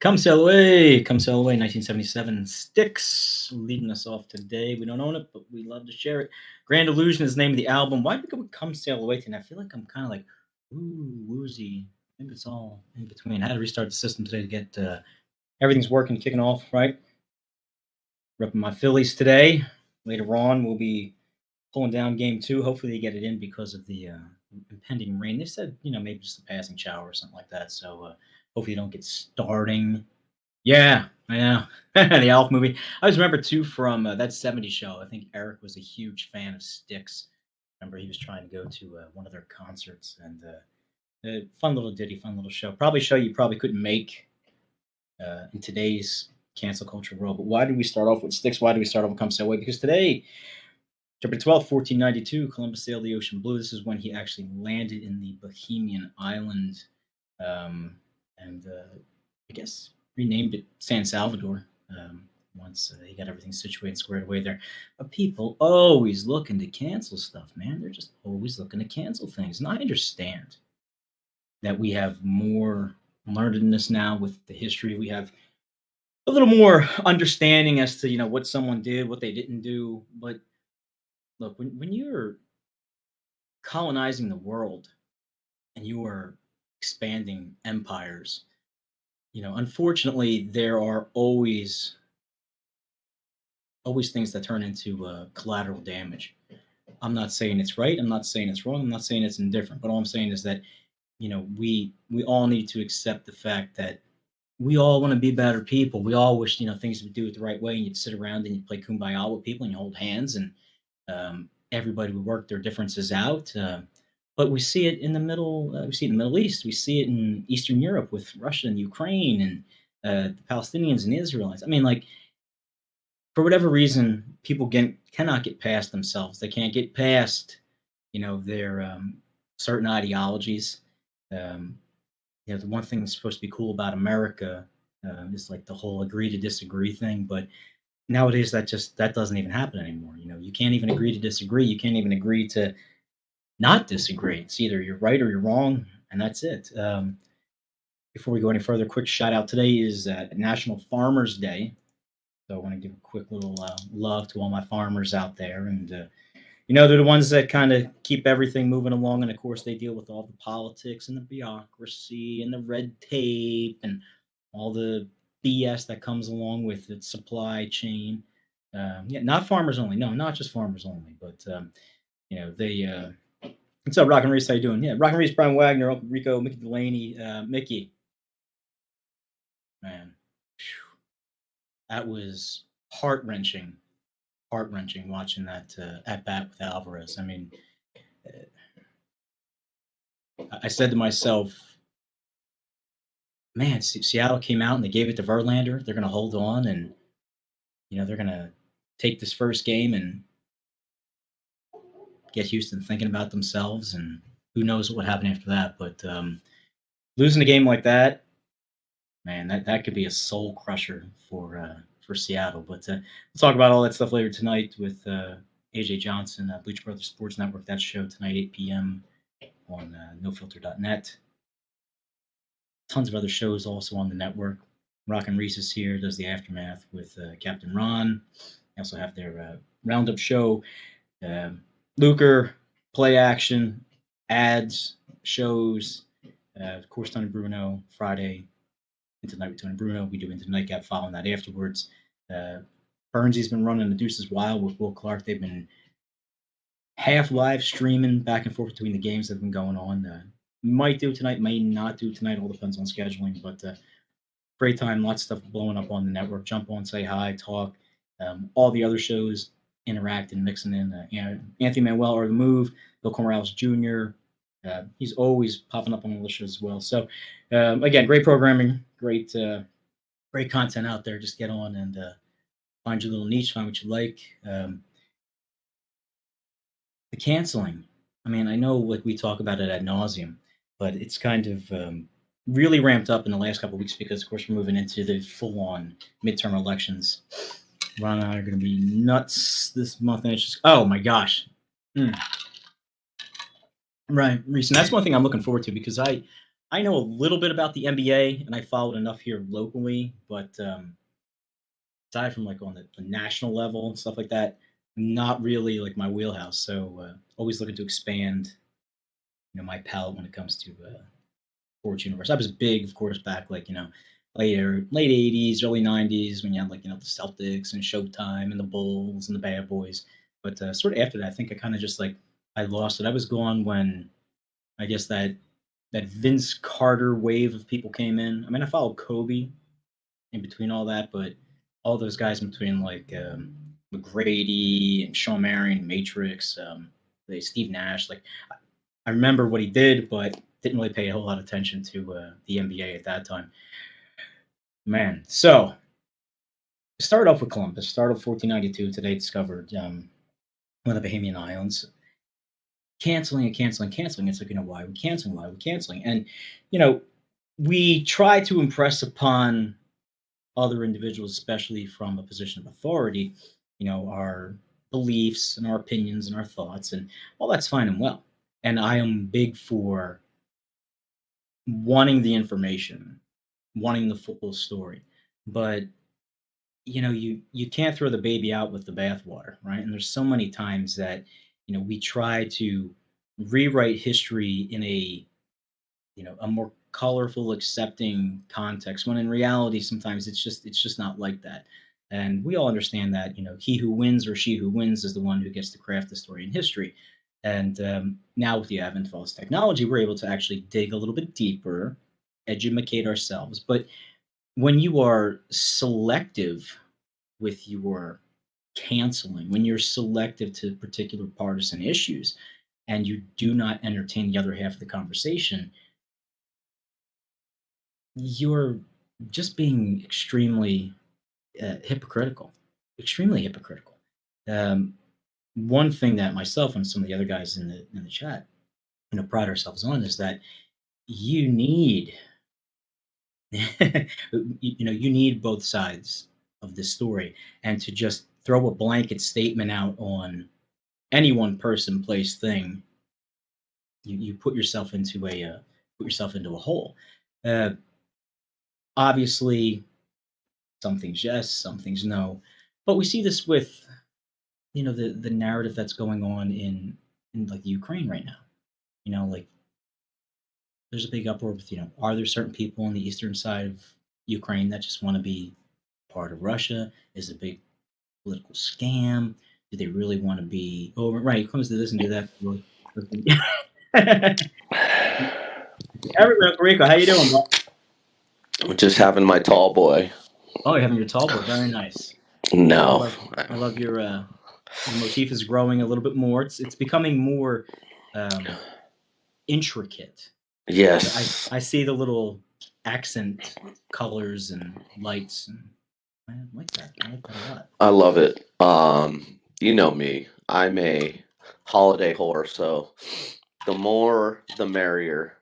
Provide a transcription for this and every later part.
Come Sail Away, 1977. Styx leading us off today. We don't own it, but we love to share it. Grand Illusion is the name of the album. Why did we go with Come Sail Away tonight? I feel like I'm kind of like, woozy. Maybe it's all in between. I had to restart the system today to get everything's working, kicking off, right? Repping my Phillies today. Later on, we'll be pulling down game 2. Hopefully, they get it in because of the impending rain. They said, maybe just a passing shower or something like that. So hopefully, you don't get starting. Yeah, I know. The Elf movie. I always remember, too, from that 70s show. I think Eric was a huge fan of Styx. Remember, he was trying to go to one of their concerts. And fun little ditty, fun little show. Probably show you probably couldn't make in today's cancel culture world. But why did we start off with Styx? Why did we start off with Come Sail Away? Because today, October 12th, 1492, Columbus sailed the ocean blue. This is when he actually landed in the Bohemian island. And I guess renamed it San Salvador once he got everything situated, squared away there. But people always looking to cancel stuff, man. They're just always looking to cancel things. And I understand that we have more learnedness now with the history. We have a little more understanding as to, what someone did, what they didn't do. But look, when you're colonizing the world and you are expanding empires, unfortunately, there are always things that turn into collateral damage. I'm not saying it's right. I'm not saying it's wrong. I'm not saying it's indifferent. But all I'm saying is that, we all need to accept the fact that we all want to be better people. We all wish, things would do it the right way, and you'd sit around and you play kumbaya with people and you hold hands, and everybody would work their differences out. But we see it in the we see it in the Middle East. We see it in Eastern Europe with Russia and Ukraine and the Palestinians and the Israelites. I mean, like, for whatever reason, people cannot get past themselves. They can't get past, their certain ideologies. The one thing that's supposed to be cool about America is like the whole agree to disagree thing. But nowadays, that doesn't even happen anymore. You can't even agree to disagree. You can't even agree to not disagree. It's either you're right or you're wrong, and that's it. Before we go any further, quick shout out. Today is National Farmers Day. So I want to give a quick little love to all my farmers out there. And, they're the ones that kind of keep everything moving along. And, of course, they deal with all the politics and the bureaucracy and the red tape and all the BS that comes along with its supply chain. Not farmers only. No, not just farmers only. But, they what's up, Rock and Reese? How you doing? Yeah, Rock and Reese, Brian Wagner, Uncle Rico, Mickey Delaney, Mickey. Man, that was heart-wrenching watching that at bat with Alvarez. I mean, I said to myself, man, Seattle came out and they gave it to Verlander. They're going to hold on, and, they're going to take this first game and get Houston thinking about themselves, and who knows what would happen after that. But losing a game like that, man, that could be a soul crusher for Seattle. But we'll talk about all that stuff later tonight with AJ Johnson, Bleach Brothers Sports Network. That show tonight, 8 p.m. on nofilter.net. Tons of other shows also on the network. Rock and Reese is here, does the Aftermath with Captain Ron. They also have their Roundup show. Luker, play action, ads, shows. Of course, Tony Bruno, Friday, Into Night with Tony Bruno. We do Into the Nightcap following that afterwards. Burnsy's been running The Deuces Wild with Will Clark. They've been half live streaming back and forth between the games that have been going on. Might do tonight, may not do tonight. All depends on scheduling. But great time, lots of stuff blowing up on the network. Jump on, say hi, talk. All the other shows interact and mixing in. Anthony Manuel or The Move, Bill Morales Jr. He's always popping up on the shows as well. So again, great programming, great content out there. Just get on and find your little niche, find what you like. The canceling. I mean, I know like we talk about it ad nauseum, but it's kind of really ramped up in the last couple of weeks because, of course, we're moving into the full-on midterm elections. Ron and I are going to be nuts this month, and it's just, oh my gosh. Right, Reese, and that's one thing I'm looking forward to because I I know a little bit about the NBA, and I followed enough here locally, but aside from like on the national level and stuff like that, not really like my wheelhouse. So always looking to expand, my palette when it comes to sports universe. I was big, of course, back like late '80s, early '90s when you had like the Celtics and Showtime and the Bulls and the Bad Boys. But sort of after that, I think I kind of just like I lost it. I was gone when I guess that Vince Carter wave of people came in. I mean, I followed Kobe in between all that, but all those guys in between like McGrady and Shawn Marion, Matrix, Steve Nash, like I remember what he did, but didn't really pay a whole lot of attention to the NBA at that time. Man, so start off with Columbus. Started 1492. Today discovered one of the Bahamian Islands. Canceling and canceling, canceling. It's like why are we canceling? Why are we canceling? And we try to impress upon other individuals, especially from a position of authority, our beliefs and our opinions and our thoughts, and all that's fine and well. And I am big for wanting the information, wanting the full story, but you can't throw the baby out with the bathwater, right? And there's so many times that we try to rewrite history in a more colorful, accepting context, when in reality sometimes it's just not like that. And we all understand that he who wins or she who wins is the one who gets to craft the story in history. And now with the advent of all this technology, we're able to actually dig a little bit deeper, educate ourselves. But when you are selective with your canceling, when you're selective to particular partisan issues, and you do not entertain the other half of the conversation, you're just being extremely hypocritical, extremely hypocritical. Um, One thing that myself and some of the other guys in the chat, pride ourselves on is that you need, you need both sides of the story, and to just throw a blanket statement out on any one person, place, thing, you put yourself into a hole. Uh, Obviously, some things yes, some things no. But we see this with the narrative that's going on in like the Ukraine right now. Like there's a big uproar with are there certain people on the eastern side of Ukraine that just want to be part of Russia? Is it a big political scam? Do they really want to be over? Right, it comes to this and do that. Everywhere, Rico, how you doing, bro? I'm just having my tall boy. Oh, you're having your tall boy. Very nice. I No. love I love your motif is growing a little bit more. It's becoming more um, intricate. Yes. I see the little accent colors and lights, and I like that. I like that a lot. I love it. You know me. I'm a holiday whore, so the more the merrier.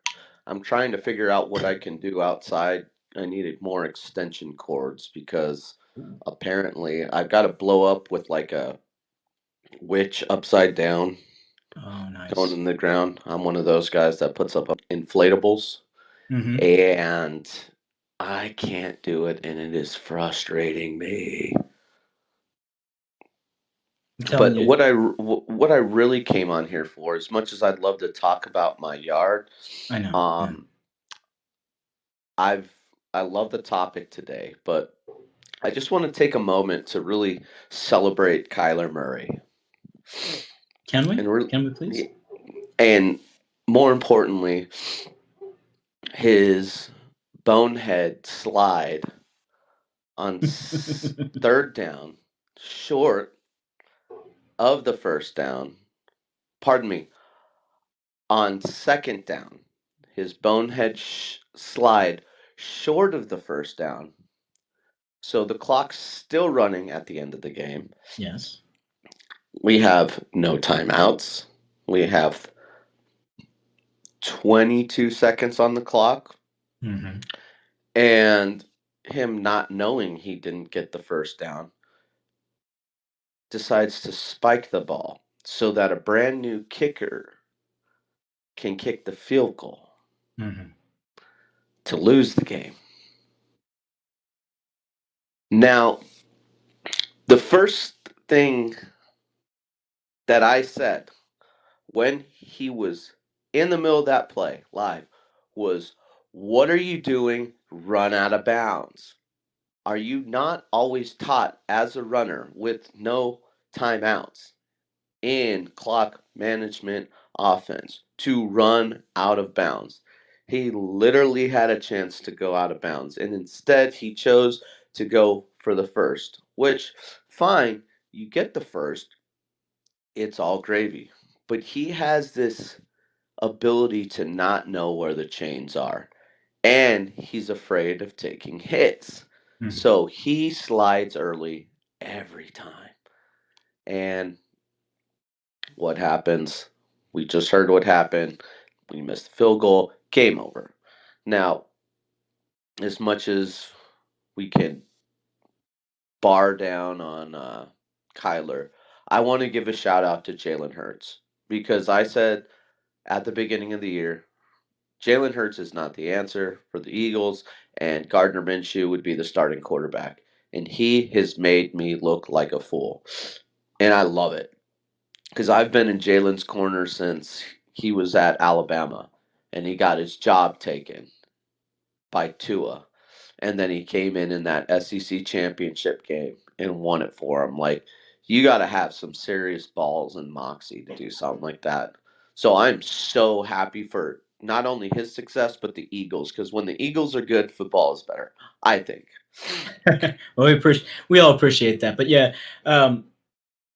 I'm trying to figure out what I can do outside. I needed more extension cords because Ooh. apparently I've got to blow up with like a witch upside down Oh, going nice. in the ground. I'm one of those guys that puts up inflatables, Mm-hmm. and I can't do it, and it is frustrating me. I'm telling But you, what I really came on here for, as much as I'd love to talk about my yard, I know. Yeah. um, I've I love the topic today, but I just want to take a moment to really celebrate Kyler Murray, Can we? and Can we please? and more importantly, his bonehead slide on third down, short of the first down. Pardon me, on second down, his bonehead slide short of the first down. So the clock's still running at the end of the game. Yes. We have no timeouts. We have 22 seconds on the clock. Mm-hmm. And him not knowing he didn't get the first down decides to spike the ball so that a brand new kicker can kick the field goal. Mm-hmm. to lose the game. Now, the first thing that I said when he was in the middle of that play live was, "What are you doing? Run out of bounds." Are you not always taught as a runner with no timeouts in clock management offense to run out of bounds? He literally had a chance to go out of bounds, and instead he chose to go for the first, which, fine, you get the first, it's all gravy. But he has this ability to not know where the chains are, and he's afraid of taking hits. Mhm. So he slides early every time. And what happens? We just heard what happened. We missed the field goal. Game over. Now, as much as we can bar down on Kyler, I want to give a shout out to Jalen Hurts because I said at the beginning of the year, Jalen Hurts is not the answer for the Eagles, and Gardner Minshew would be the starting quarterback. And he has made me look like a fool. And I love it because I've been in Jalen's corner since he was at Alabama and he got his job taken by Tua. And then he came in that SEC championship game and won it for him. Like, you got to have some serious balls and moxie to do something like that. So I'm so happy for not only his success, but the Eagles. Because when the Eagles are good, football is better, I think. Well, we all appreciate that, but yeah, um,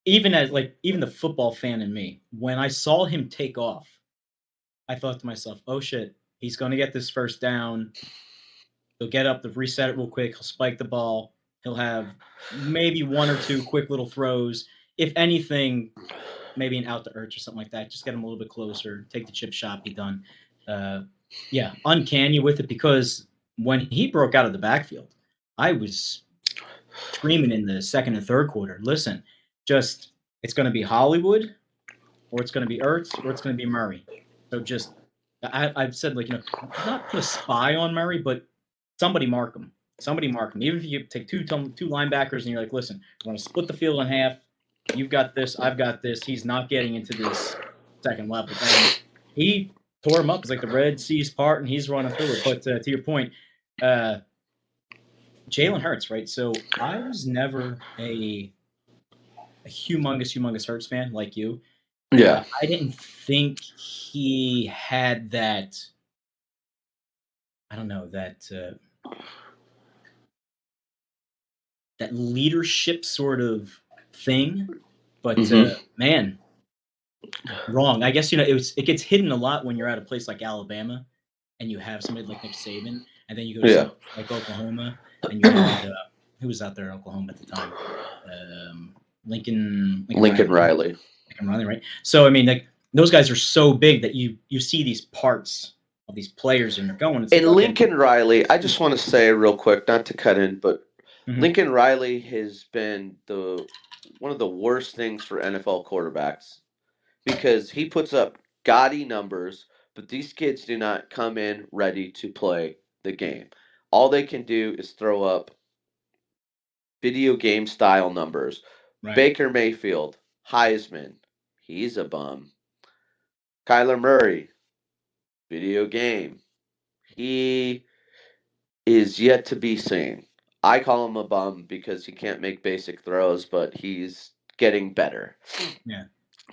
even the football fan in me, when I saw him take off, I thought to myself, "Oh shit, he's going to get this first down. He'll get up to reset it real quick. He'll spike the ball. He'll have maybe one or two quick little throws. If anything, maybe an out to Ertz or something like that. Just get him a little bit closer. Take the chip shot. Be done." Uh, yeah, uncanny with it because when he broke out of the backfield, I was screaming in the second and third quarter. Listen, just it's going to be Hollywood, or it's going to be Ertz, or it's going to be Murray. So just I've said, like, not put a spy on Murray, but somebody mark him. Somebody mark him. Even if you take two linebackers and you're like, listen, we're going to split the field in half. You've got this. I've got this. He's not getting into this second level. And he tore him up. It's like the Red Sea's part, and he's running through it. But to your point, uh, Jalen Hurts, right? So I was never a humongous Hurts fan like you. Yeah. I didn't think he had that. I don't know that leadership sort of thing, but Mm-hmm. man, wrong. I guess it gets hidden a lot when you're at a place like Alabama, and you have somebody like Nick Saban, and then you go to Yeah. something like Oklahoma, and you had who was out there in Oklahoma at the time, Lincoln Lincoln Riley. Riley. Lincoln Riley, right? So I mean, like, those guys are so big that you see these parts of these players and you're going. It's like, And okay, Lincoln Riley, I just want to say real quick, not to cut in, but mhm, Lincoln Riley has been the one of the worst things for NFL quarterbacks because he puts up gaudy numbers, but these kids do not come in ready to play the game. All they can do is throw up video game style numbers. right. Baker Mayfield, Heisman, he's a bum. Kyler Murray, video game. He is yet to be seen. I call him a bum because he can't make basic throws, but he's getting better. Yeah.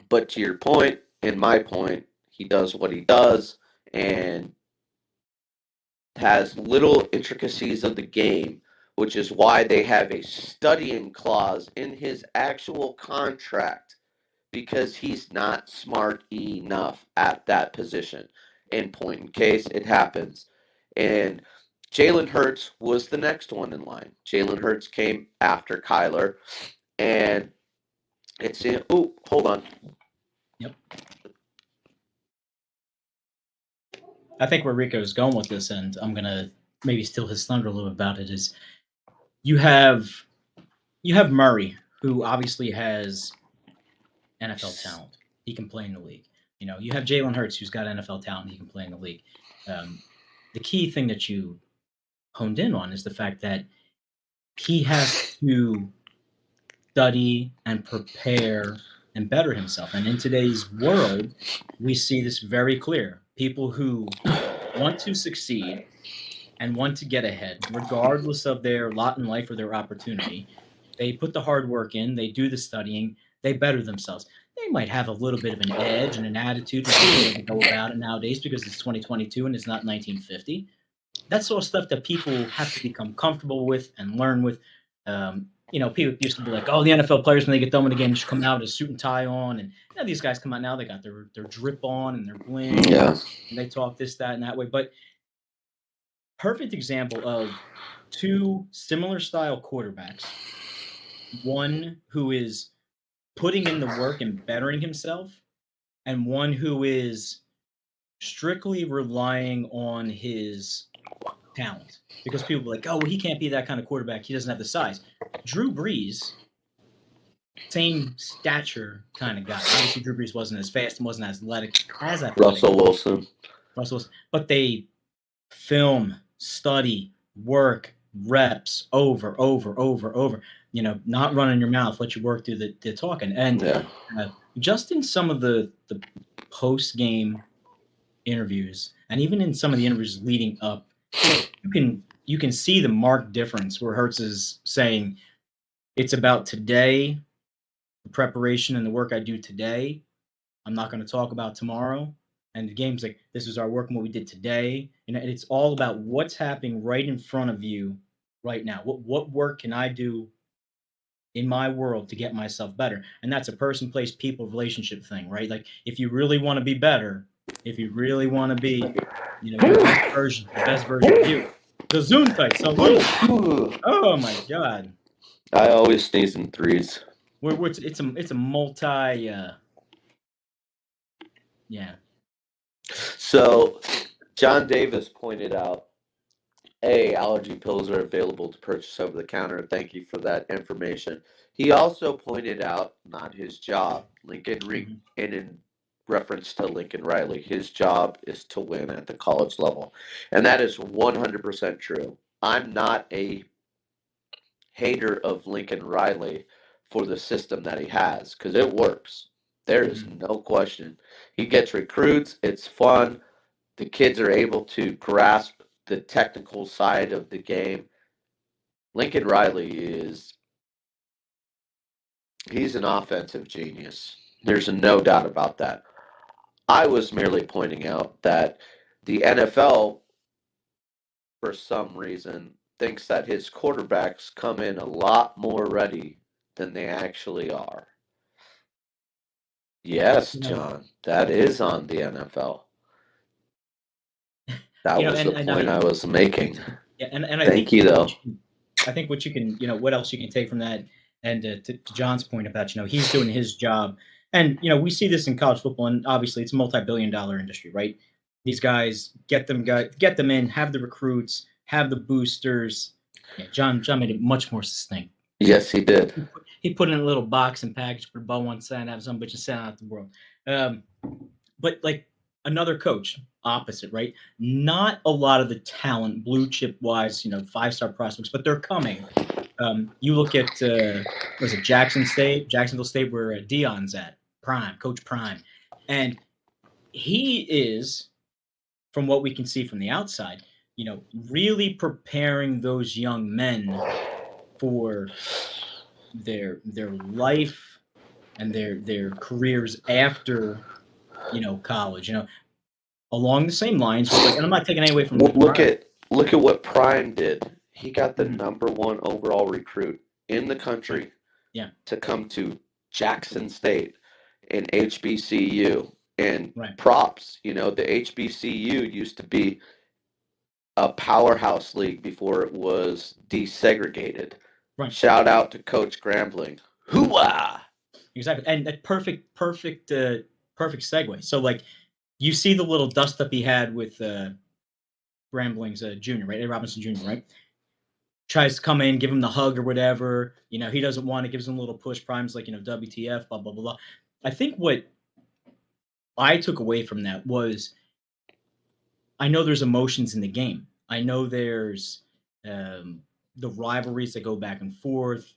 But to your point, and my point, he does what he does and has little intricacies of the game, which is why they have a studying clause in his actual contract because he's not smart enough at that position. In point in case, it happens. And Jalen Hurts was the next one in line. Jalen Hurts came after Kyler, and it's in. Oh, hold on. Yep. I think where Rico is going with this, and I'm gonna maybe steal his thunder a little bit about it, is you have Murray, who obviously has NFL talent. He can play in the league. You have Jalen Hurts, who's got NFL talent. He can play in the league. Um, the key thing that you honed in on is the fact that he has to study and prepare and better himself. And in today's world, we see this very clear. People who want to succeed and want to get ahead, regardless of their lot in life or their opportunity, they put the hard work in, they do the studying, they better themselves. They might have a little bit of an edge and an attitude with the way they go about it nowadays because it's 2022 and it's not 1950. That's sort of stuff that people have to become comfortable with and learn with. People used to be like, "Oh, the NFL players when they get done with the game just come out with a suit and tie on," and these guys come out now they got their drip on and their bling, Yeah. and they talk this, that, and that way. But perfect example of two similar style quarterbacks, one who is putting in the work and bettering himself, and one who is strictly relying on his talent. Because people are like, oh, well, he can't be that kind of quarterback. He doesn't have the size. Drew Brees, same stature kind of guy. Obviously, Drew Brees wasn't as fast and wasn't as athletic. Russell Wilson. But they film, study, work, reps over, not running your mouth, let you work through the talking. And just in some of the post-game interviews, and even in some of the interviews leading up, you can see the marked difference where Hurts is saying, it's about today, the preparation and the work I do today. I'm not going to talk about tomorrow. And the game's like, this is our work and what we did today. And it's all about what's happening right in front of you right now. What work can I do in my world to get myself better? And that's a person, place, people, relationship thing, right? Like, if you really want to be better, if you really want to be, your best version of you, the Gesundheit. So, oh my God. I always sneeze in threes. It's a multi, yeah. So, John Davis pointed out, allergy pills are available to purchase over the counter. Thank you for that information. He also pointed out, not his job, and in reference to Lincoln Riley, his job is to win at the college level. And that is 100% true. I'm not a hater of Lincoln Riley for the system that he has, because it works. There is no question. He gets recruits. It's fun. The kids are able to grasp the technical side of the game. Lincoln Riley he's an offensive genius. There's no doubt about that. I was merely pointing out that the NFL, for some reason, thinks that his quarterbacks come in a lot more ready than they actually are. Yes, John, that is on the NFL. That was the point I was making. Yeah, and I Thank you, though. I think what you can, what else you can take from that, and to John's point about, he's doing his job. And, we see this in college football, and obviously it's a multi-billion-dollar industry, right? These guys get them in, have the recruits, have the boosters. Yeah, John made it much more succinct. Yes, he did. He put it in a little box and package, put a bow on side, have some bitch and send out the world. But like another coach, opposite, right? Not a lot of the talent, blue chip wise, 5-star prospects, but they're coming. You look at was it Jacksonville State, where Dion's at, Coach Prime, and he is, from what we can see from the outside, really preparing those young men for their life and their careers after college. Along the same lines, and I'm not taking any away from. Look at what Prime did. He got the number 1 overall recruit in the country, to come to Jackson State and HBCU. And props, the HBCU used to be a powerhouse league before it was desegregated. Right. Shout out to Coach Grambling. Hoo-ah! Exactly, and that perfect segue. So, like, you see the little dust up he had with Grambling's junior, right? Ed Robinson Jr., right? Tries to come in, give him the hug or whatever. He doesn't want it, gives him a little push. Prime's like, WTF, blah, blah, blah, blah. I think what I took away from that was I know there's emotions in the game. I know there's the rivalries that go back and forth.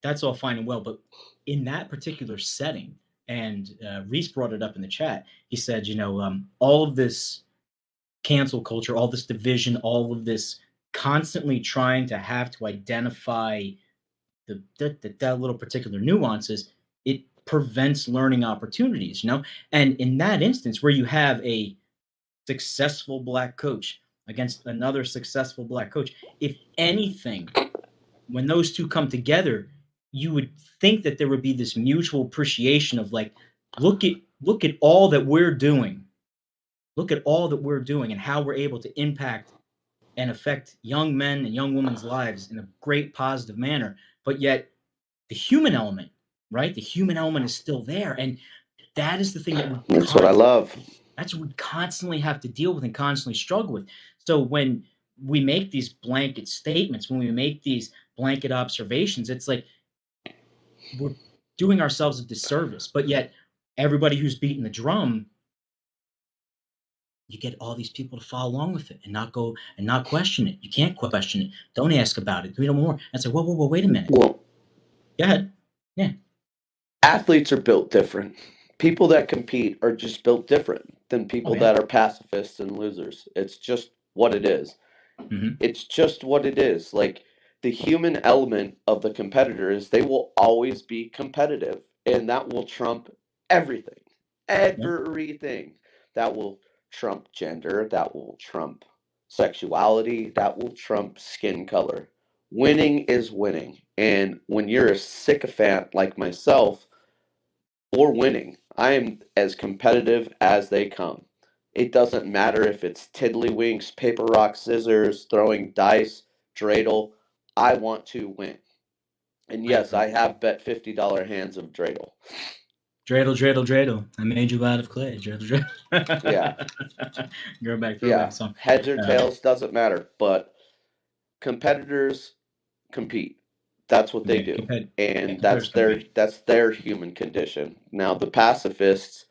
That's all fine and well, but in that particular setting, and Reese brought it up in the chat. He said, all of this cancel culture, all this division, all of this constantly trying to have to identify that little particular nuances, it prevents learning opportunities, And in that instance, where you have a successful black coach against another successful black coach, if anything, when those two come together, you would think that there would be this mutual appreciation of like, look at all that we're doing. Look at all that we're doing and how we're able to impact and affect young men and young women's lives in a great positive manner. But yet the human element, right? The human element is still there. And that is the thing that That's what I love. that's what we constantly have to deal with and constantly struggle with. So when we make these blanket statements, when we make these blanket observations, it's like we're doing ourselves a disservice. But yet everybody who's beating the drum, you get all these people to follow along with it and not go and not question it. You can't question it. Don't ask about it. We don't more. And say, whoa, wait a minute. Well, go ahead. Yeah. Athletes are built different. People that compete are just built different than people that are pacifists and losers. It's just what it is. Mm-hmm. It's just what it is. Like the human element of the competitor is they will always be competitive, and that will trump everything. Everything. That will trump gender, that will trump sexuality, that will trump skin color. Winning is winning. And when you're a sycophant like myself, or winning, I am as competitive as they come. It doesn't matter if it's tiddlywinks, paper, rock, scissors, throwing dice, dreidel. I want to win. And yes, I have bet $50 hands of dreidel. Dreidel. I made you out of clay. Dreidel. Yeah. Go back, throwback song. Heads or tails, doesn't matter. But competitors compete. That's what they do. And that's their human condition. Now the pacifists,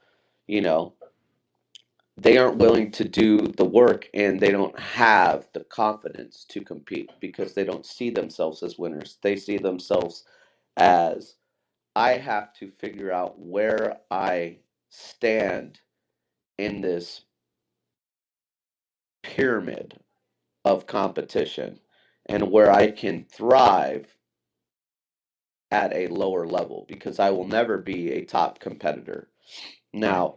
they aren't willing to do the work, and they don't have the confidence to compete because they don't see themselves as winners. They see themselves as, I have to figure out where I stand in this pyramid of competition and where I can thrive at a lower level because I will never be a top competitor. Now,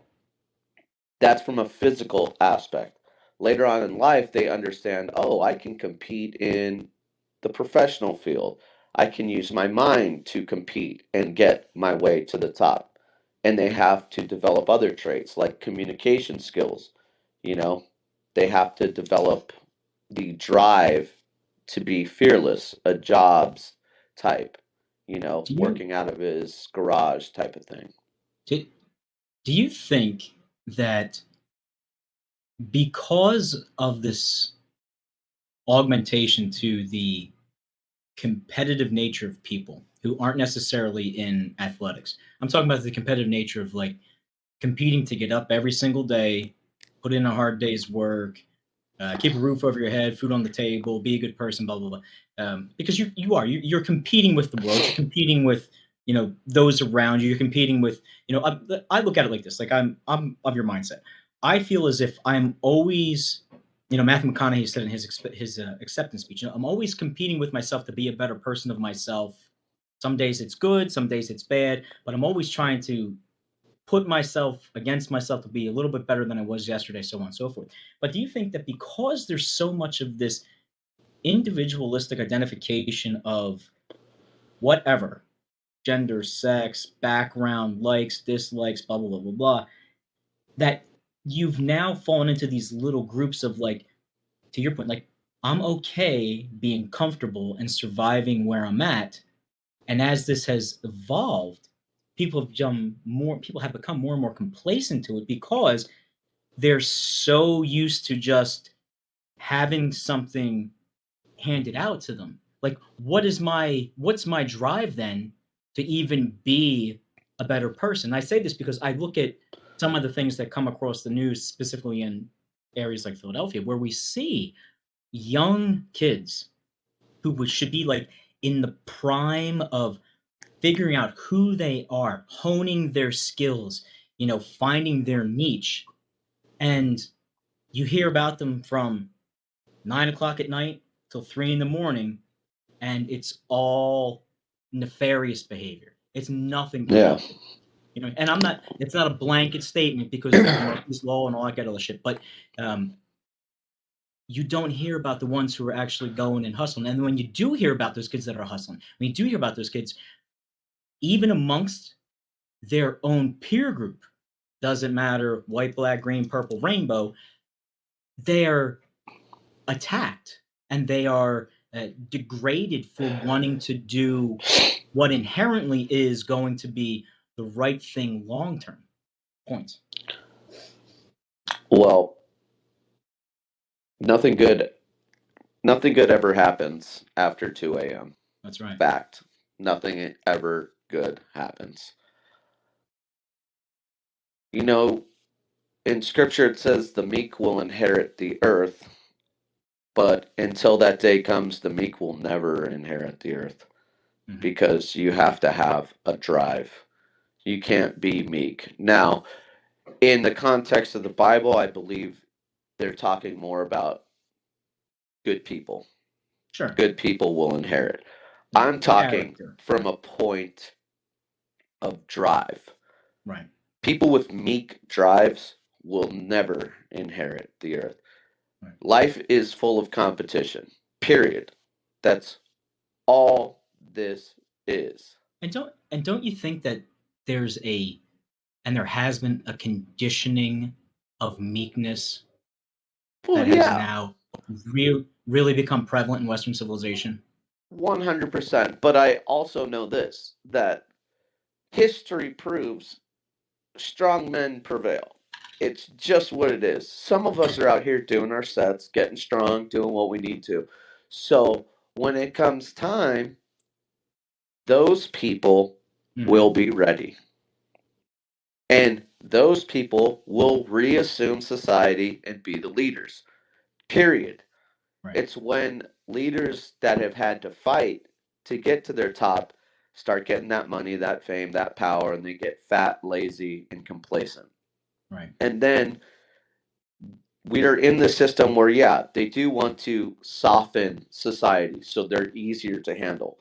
that's from a physical aspect. Later on in life, they understand, oh, I can compete in the professional field. I can use my mind to compete and get my way to the top. And they have to develop other traits like communication skills. They have to develop the drive to be fearless, a Jobs type, working out of his garage type of thing. Do you think that because of this augmentation to the competitive nature of people who aren't necessarily in athletics, I'm talking about the competitive nature of like competing to get up every single day, put in a hard day's work, keep a roof over your head, food on the table, be a good person, blah blah blah. Because you're competing with the world, you're competing with those around you, you're competing with I look at it like this, like I'm of your mindset. I feel as if I'm always, Matthew McConaughey said in his acceptance speech, I'm always competing with myself to be a better person of myself. Some days it's good, some days it's bad, but I'm always trying to put myself against myself to be a little bit better than I was yesterday, so on and so forth. But do you think that because there's so much of this individualistic identification of whatever, gender, sex, background, likes, dislikes, blah, blah, blah, blah, blah, that you've now fallen into these little groups of like, to your point, like, I'm okay being comfortable and surviving where I'm at. And as this has evolved, people have become more and more complacent to it because they're so used to just having something handed out to them. Like, what's my drive then to even be a better person? I say this because I look at some of the things that come across the news, specifically in areas like Philadelphia, where we see young kids who should be like in the prime of figuring out who they are, honing their skills, finding their niche. And you hear about them from 9 o'clock at night till 3 in the morning, and it's all nefarious behavior. It's nothing Yeah. productive. And it's not a blanket statement because it's law and all that kind of shit, but you don't hear about the ones who are actually going and hustling. And when you do hear about those kids that are hustling, when you do hear about those kids, even amongst their own peer group, doesn't matter white, black, green, purple, rainbow, they're attacked and they are degraded for wanting to do what inherently is going to be the right thing long term. Points. Well, nothing good ever happens after 2 a.m. That's right. Fact. Nothing ever good happens. In scripture it says the meek will inherit the earth, but until that day comes, the meek will never inherit the earth because you have to have a drive. You can't be meek. Now, in the context of the Bible, I believe they're talking more about good people. Sure. Good people will inherit. I'm talking character. from a point of drive. Right. People with meek drives will never inherit the earth. Right. Life is full of competition. Period. That's all this is. And don't you think that there has been a conditioning of meekness that has now really become prevalent in Western civilization? 100%. But I also know this, that history proves strong men prevail. It's just what it is. Some of us are out here doing our sets, getting strong, doing what we need to. So when it comes time, those people will be ready. And those people will reassume society and be the leaders. Period. Right. It's when leaders that have had to fight to get to their top start getting that money, that fame, that power, and they get fat, lazy, and complacent. Right. And then we are in the system where, yeah, they do want to soften society so they're easier to handle.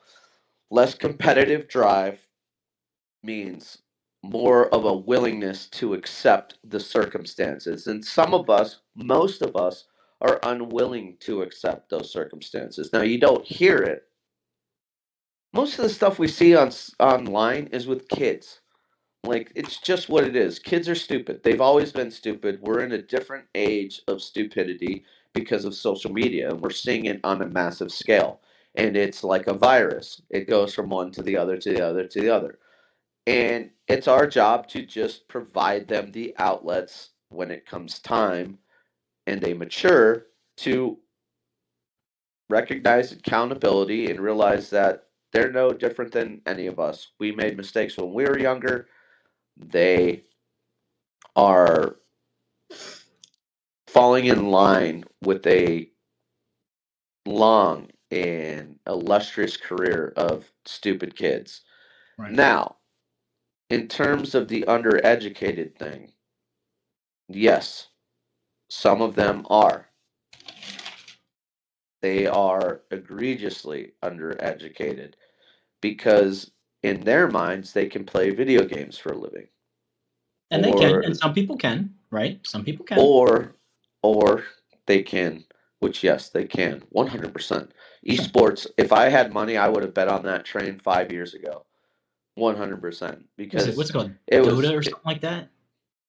Less competitive drive means more of a willingness to accept the circumstances. And some of us, most of us, are unwilling to accept those circumstances. Now, you don't hear it. Most of the stuff we see online is with kids. Like, it's just what it is. Kids are stupid. They've always been stupid. We're in a different age of stupidity because of social media, and we're seeing it on a massive scale. And it's like a virus. It goes from one to the other, to the other, to the other. And it's our job to just provide them the outlets when it comes time and they mature to recognize accountability and realize that they're no different than any of us. We made mistakes when we were younger. They are falling in line with a long and illustrious career of stupid kids. Right. Now, in terms of the undereducated thing, yes, some of them are. They are egregiously undereducated because in their minds they can play video games for a living. And they can, and some people can, right? Some people can. Or they can, which yes, they can, 100%. Esports, if I had money, I would have bet on that train 5 years ago. 100%. Because what's it called? Dota or something like that?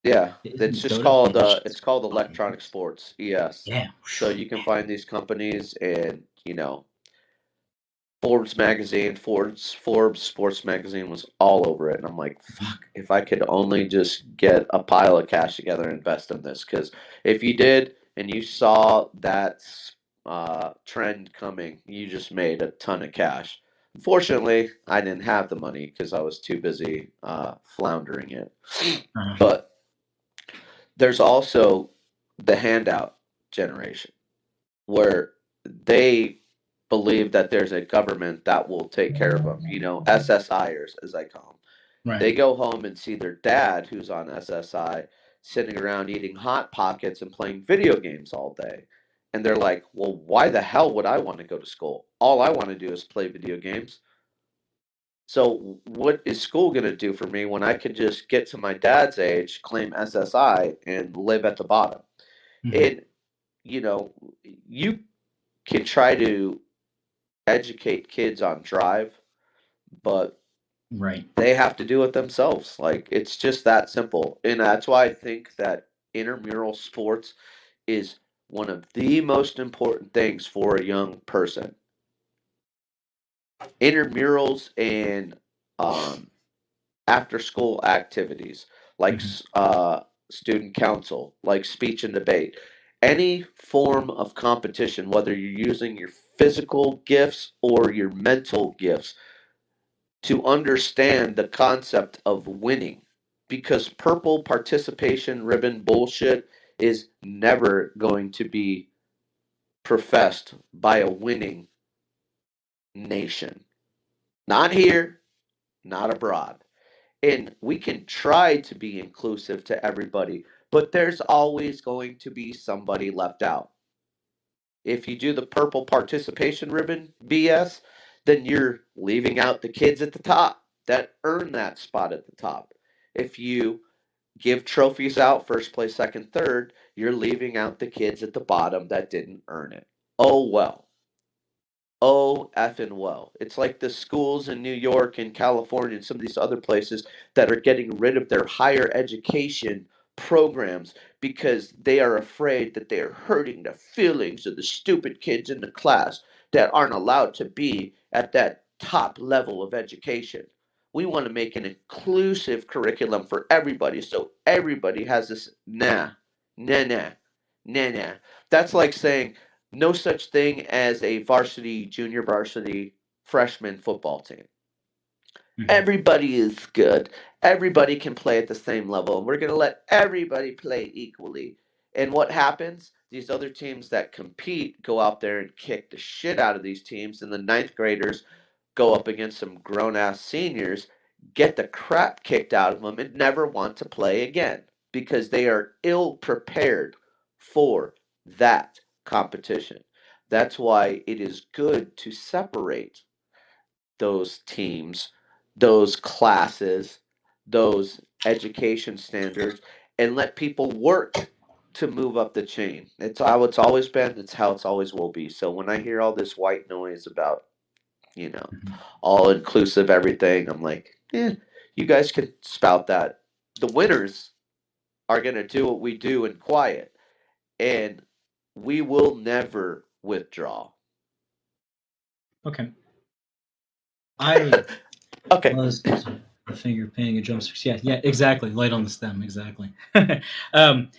Yeah, it's just called electronic sports. ES. Yeah. So you can find these companies and Forbes Sports Magazine was all over it, and I'm like, fuck, if I could only just get a pile of cash together and invest in this, because if you did and you saw that trend coming, you just made a ton of cash. Unfortunately, I didn't have the money because I was too busy floundering it. But there's also the handout. generation, where they believe that there's a government that will take care of them. SSIers, as I call them. Right. They go home and see their dad, who's on SSI, sitting around eating Hot Pockets and playing video games all day. And they're like, well, why the hell would I want to go to school? All I want to do is play video games. So, what is school going to do for me when I can just get to my dad's age, claim SSI, and live at the bottom? Mhm. And, you know, you can try to educate kids on drive, but Right. they have to do it themselves. Like, it's just that simple. And that's why I think that intramural sports is one of the most important things for a young person. Intramurals and after school activities like Mhm. student council, like speech and debate, any form of competition, whether you're using your physical gifts or your mental gifts, to understand the concept of winning. Because purple participation ribbon bullshit is never going to be professed by a winning nation. Not here, not abroad. And we can try to be inclusive to everybody, but there's always going to be somebody left out. If you do the purple participation ribbon BS, then you're leaving out the kids at the top that earn that spot at the top. If you give trophies out first place, second, third, you're leaving out the kids at the bottom that didn't earn it. Oh well. Oh effing well. It's like the schools in New York and California and some of these other places that are getting rid of their higher education programs because they are afraid that they are hurting the feelings of the stupid kids in the class that aren't allowed to be at that top level of education. We want to make an inclusive curriculum for everybody so everybody has this. Nah, nah. That's like saying no such thing as a varsity, junior varsity, freshman football team. Mhm. Everybody is good. Everybody can play at the same level, and we're going to let everybody play equally. And what happens? These other teams that compete go out there and kick the shit out of these teams, and the ninth graders go up against some grown ass seniors, get the crap kicked out of them, and never want to play again because they are ill prepared for that competition. That's why it is good to separate those teams, those classes, those education standards, and let people work to move up the chain. It's how it's always been, it's how it's always will be. So when I hear all this white noise about, you know, Mhm. all inclusive everything, I'm like, you guys can spout that. The winners are going to do what we do in quiet, and we will never withdraw. Okay. I Okay. was a finger painting a drumstick. Yeah, yeah, exactly. Light on the stem, exactly. um,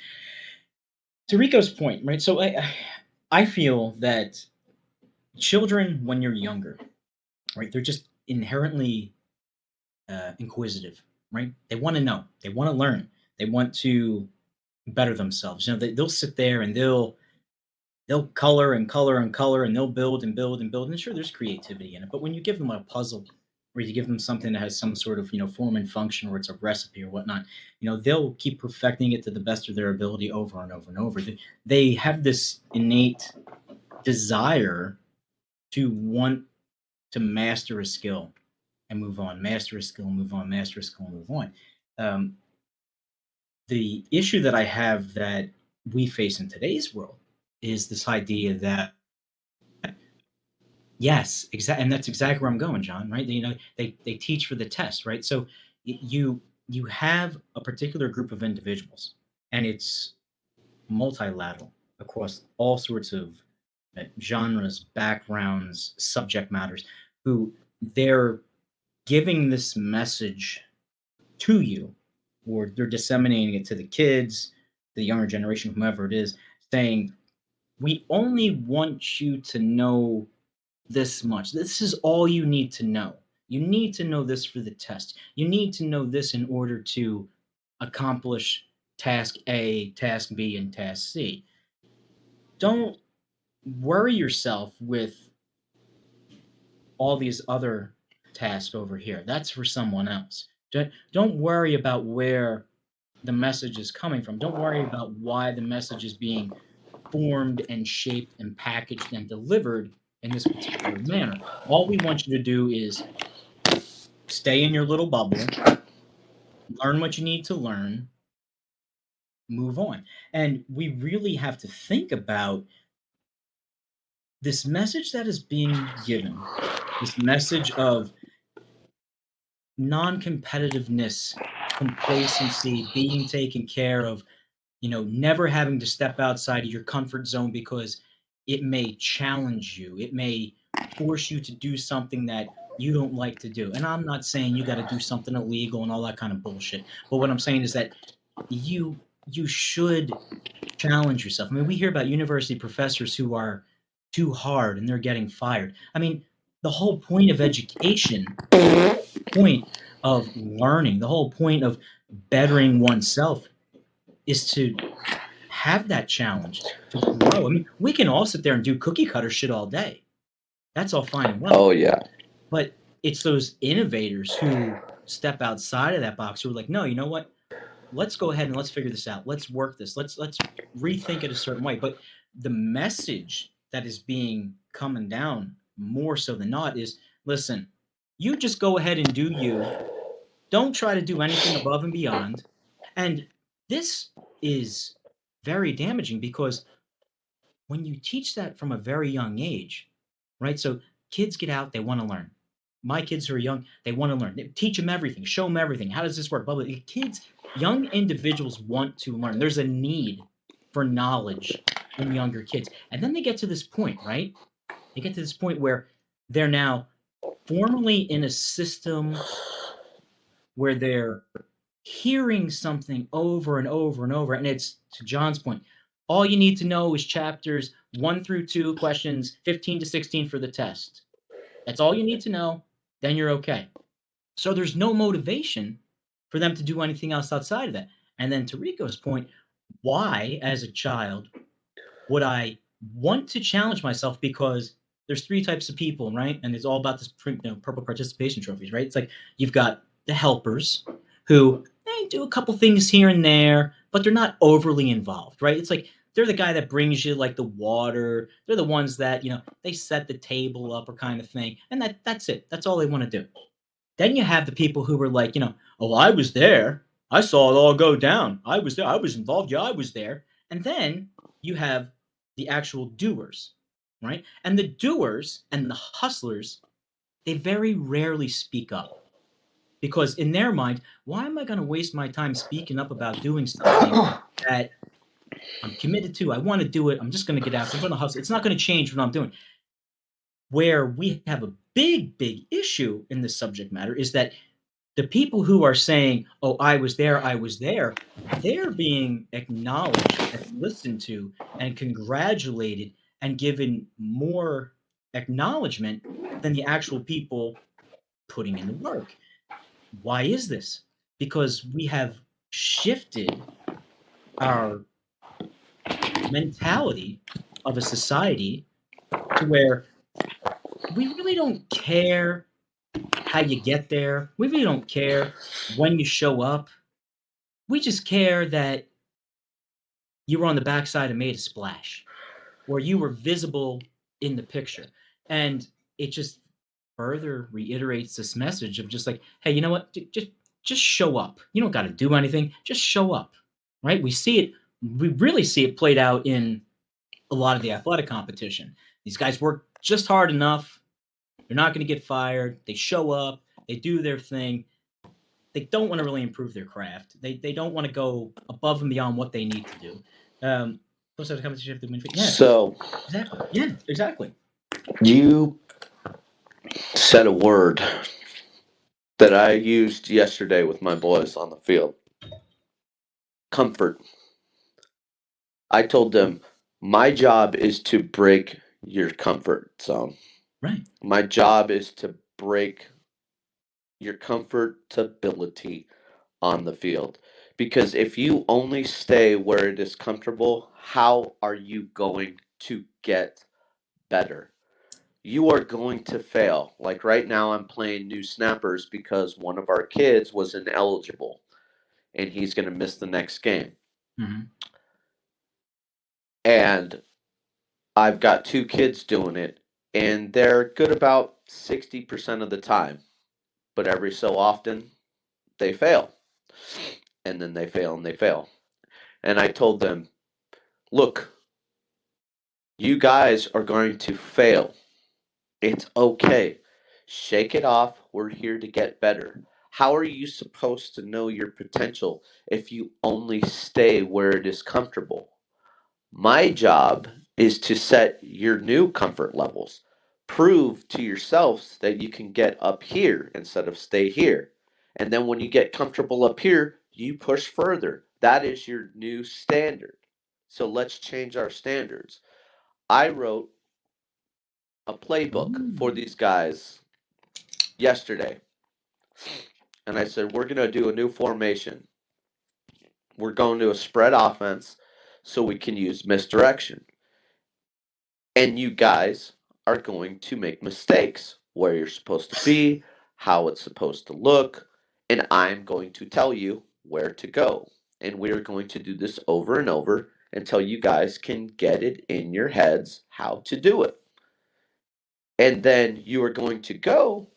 to Rico's point, right? So I feel that children, when you're younger, right, they're just inherently inquisitive, right? They want to know, they want to learn, they want to better themselves. They'll sit there and they'll color and color and color and they'll build and build and build. And sure, there's creativity in it, but when you give them a puzzle or you give them something that has some sort of form and function or it's a recipe or whatnot, they'll keep perfecting it to the best of their ability over and over and over. They have this innate desire to want to master a skill and move on, master a skill, move on, master a skill, move on. Um, the issue that I have that we face in today's world is this idea that yes, exactly, and that's exactly where I'm going, John. Right? They teach for the test, right? So you have a particular group of individuals, and it's multilateral across all sorts of genres, backgrounds, subject matters, who they're giving this message to you, or they're disseminating it to the kids, the younger generation, whomever it is, saying, we only want you to know this much. This is all you need to know. You need to know this for the test. You need to know this in order to accomplish task A, task B, and task C. don't worry yourself with all these other tasks over here. That's for someone else. Don't worry about where the message is coming from. Don't worry about why the message is being formed and shaped and packaged and delivered in this particular manner. All we want you to do is stay in your little bubble, learn what you need to learn, move on. And we really have to think about this message that is being given, this message of non-competitiveness, complacency, being taken care of, never having to step outside of your comfort zone because it may challenge you. It may force you to do something that you don't like to do. And I'm not saying you got to do something illegal and all that kind of bullshit. But what I'm saying is that you should challenge yourself. I mean, we hear about university professors who are too hard and they're getting fired. I mean, the whole point of education, point of learning, the whole point of bettering oneself is to have that challenge, to grow. I mean, we can all sit there and do cookie cutter shit all day. That's all fine and well. Oh, yeah. But it's those innovators who step outside of that box who are like, no, you know what? Let's go ahead and let's figure this out. Let's work this. Let's rethink it a certain way. But the message that is being coming down more so than not is, listen, you just go ahead and do you. Don't try to do anything above and beyond. And this is very damaging because when you teach that from a very young age, right? So kids get out, they want to learn. My kids who are young, they want to learn. They teach them everything, show them everything. How does this work? Blah, blah. Kids, young individuals want to learn. There's a need for knowledge in younger kids. And then they get to this point, right? They get to this point where they're now formally in a system where they're hearing something over and over and over. And it's, to John's point, all you need to know is chapters 1 through 2, questions 15 to 16 for the test. That's all you need to know. Then you're okay. So there's no motivation for them to do anything else outside of that. And then to Rico's point, why, as a child, would I want to challenge myself? Because there's 3 types of people, right? And it's all about this purple participation trophies, right? It's like you've got the helpers who they do a couple things here and there, but they're not overly involved, right? It's like they're the guy that brings you like the water. They're the ones that, they set the table up or kind of thing. And that's it. That's all they want to do. Then you have the people who were like, oh, I was there. I saw it all go down. I was there. I was involved. Yeah, I was there. And then you have the actual doers, right? And the doers and the hustlers, they very rarely speak up. Because in their mind, why am I going to waste my time speaking up about doing something that I'm committed to? I want to do it. I'm just going to get out. I'm going to hustle. It's not going to change what I'm doing. Where we have a big, big issue in this subject matter is that the people who are saying, oh, I was there, they're being acknowledged and listened to and congratulated and given more acknowledgement than the actual people putting in the work. Why is this? Because we have shifted our mentality of a society to where we really don't care how you get there. We really don't care when you show up. We just care that you were on the backside and made a splash, or you were visible in the picture. And it just further reiterates this message of just like, hey, you know what? Just show up. You don't got to do anything. Just show up, right? We really see it played out in a lot of the athletic competition. These guys work just hard enough. They're not going to get fired. They show up. They do their thing. They don't want to really improve their craft. They don't want to go above and beyond what they need to do. Yeah, So, exactly. Yeah, exactly. You said a word that I used yesterday with my boys on the field. Comfort. I told them my job is to break your comfort zone. Right. My job is to break your comfortability on the field. Because if you only stay where it is comfortable, how are you going to get better. You are going to fail. Like right now, I'm playing new snappers because one of our kids was ineligible and he's going to miss the next game. Mm-hmm. And I've got two kids doing it, and they're good about 60% of the time. But every so often, they fail. And then they fail and they fail. And I told them, look, you guys are going to fail. It's okay. Shake it off. We're here to get better. How are you supposed to know your potential if you only stay where it is comfortable? My job is to set your new comfort levels. Prove to yourselves that you can get up here instead of stay here. And then when you get comfortable up here, you push further. That is your new standard. So let's change our standards. I wrote a playbook for Ooh. these guys yesterday. And I said, we're going to do a new formation. We're going to a spread offense so we can use misdirection. And you guys are going to make mistakes where you're supposed to be, how it's supposed to look, and I'm going to tell you where to go. And we're going to do this over and over until you guys can get it in your heads how to do it. And then you are going to go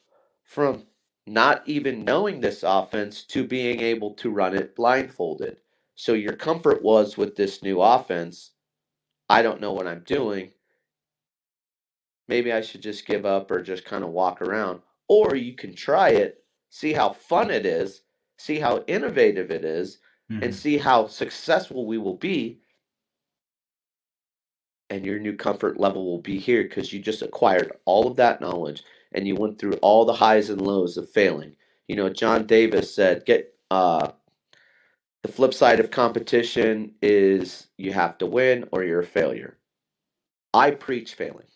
from not even knowing this offense to being able to run it blindfolded. So your comfort was with this new offense, I don't know what I'm doing. Maybe I should just give up or just kind of walk around. Or you can try it, see how fun it is, see how innovative it is, and Mm-hmm. see how successful we will be. And your new comfort level will be here because you just acquired all of that knowledge and you went through all the highs and lows of failing. You know, John Davis said, "Get the flip side of competition is you have to win or you're a failure." I preach failing.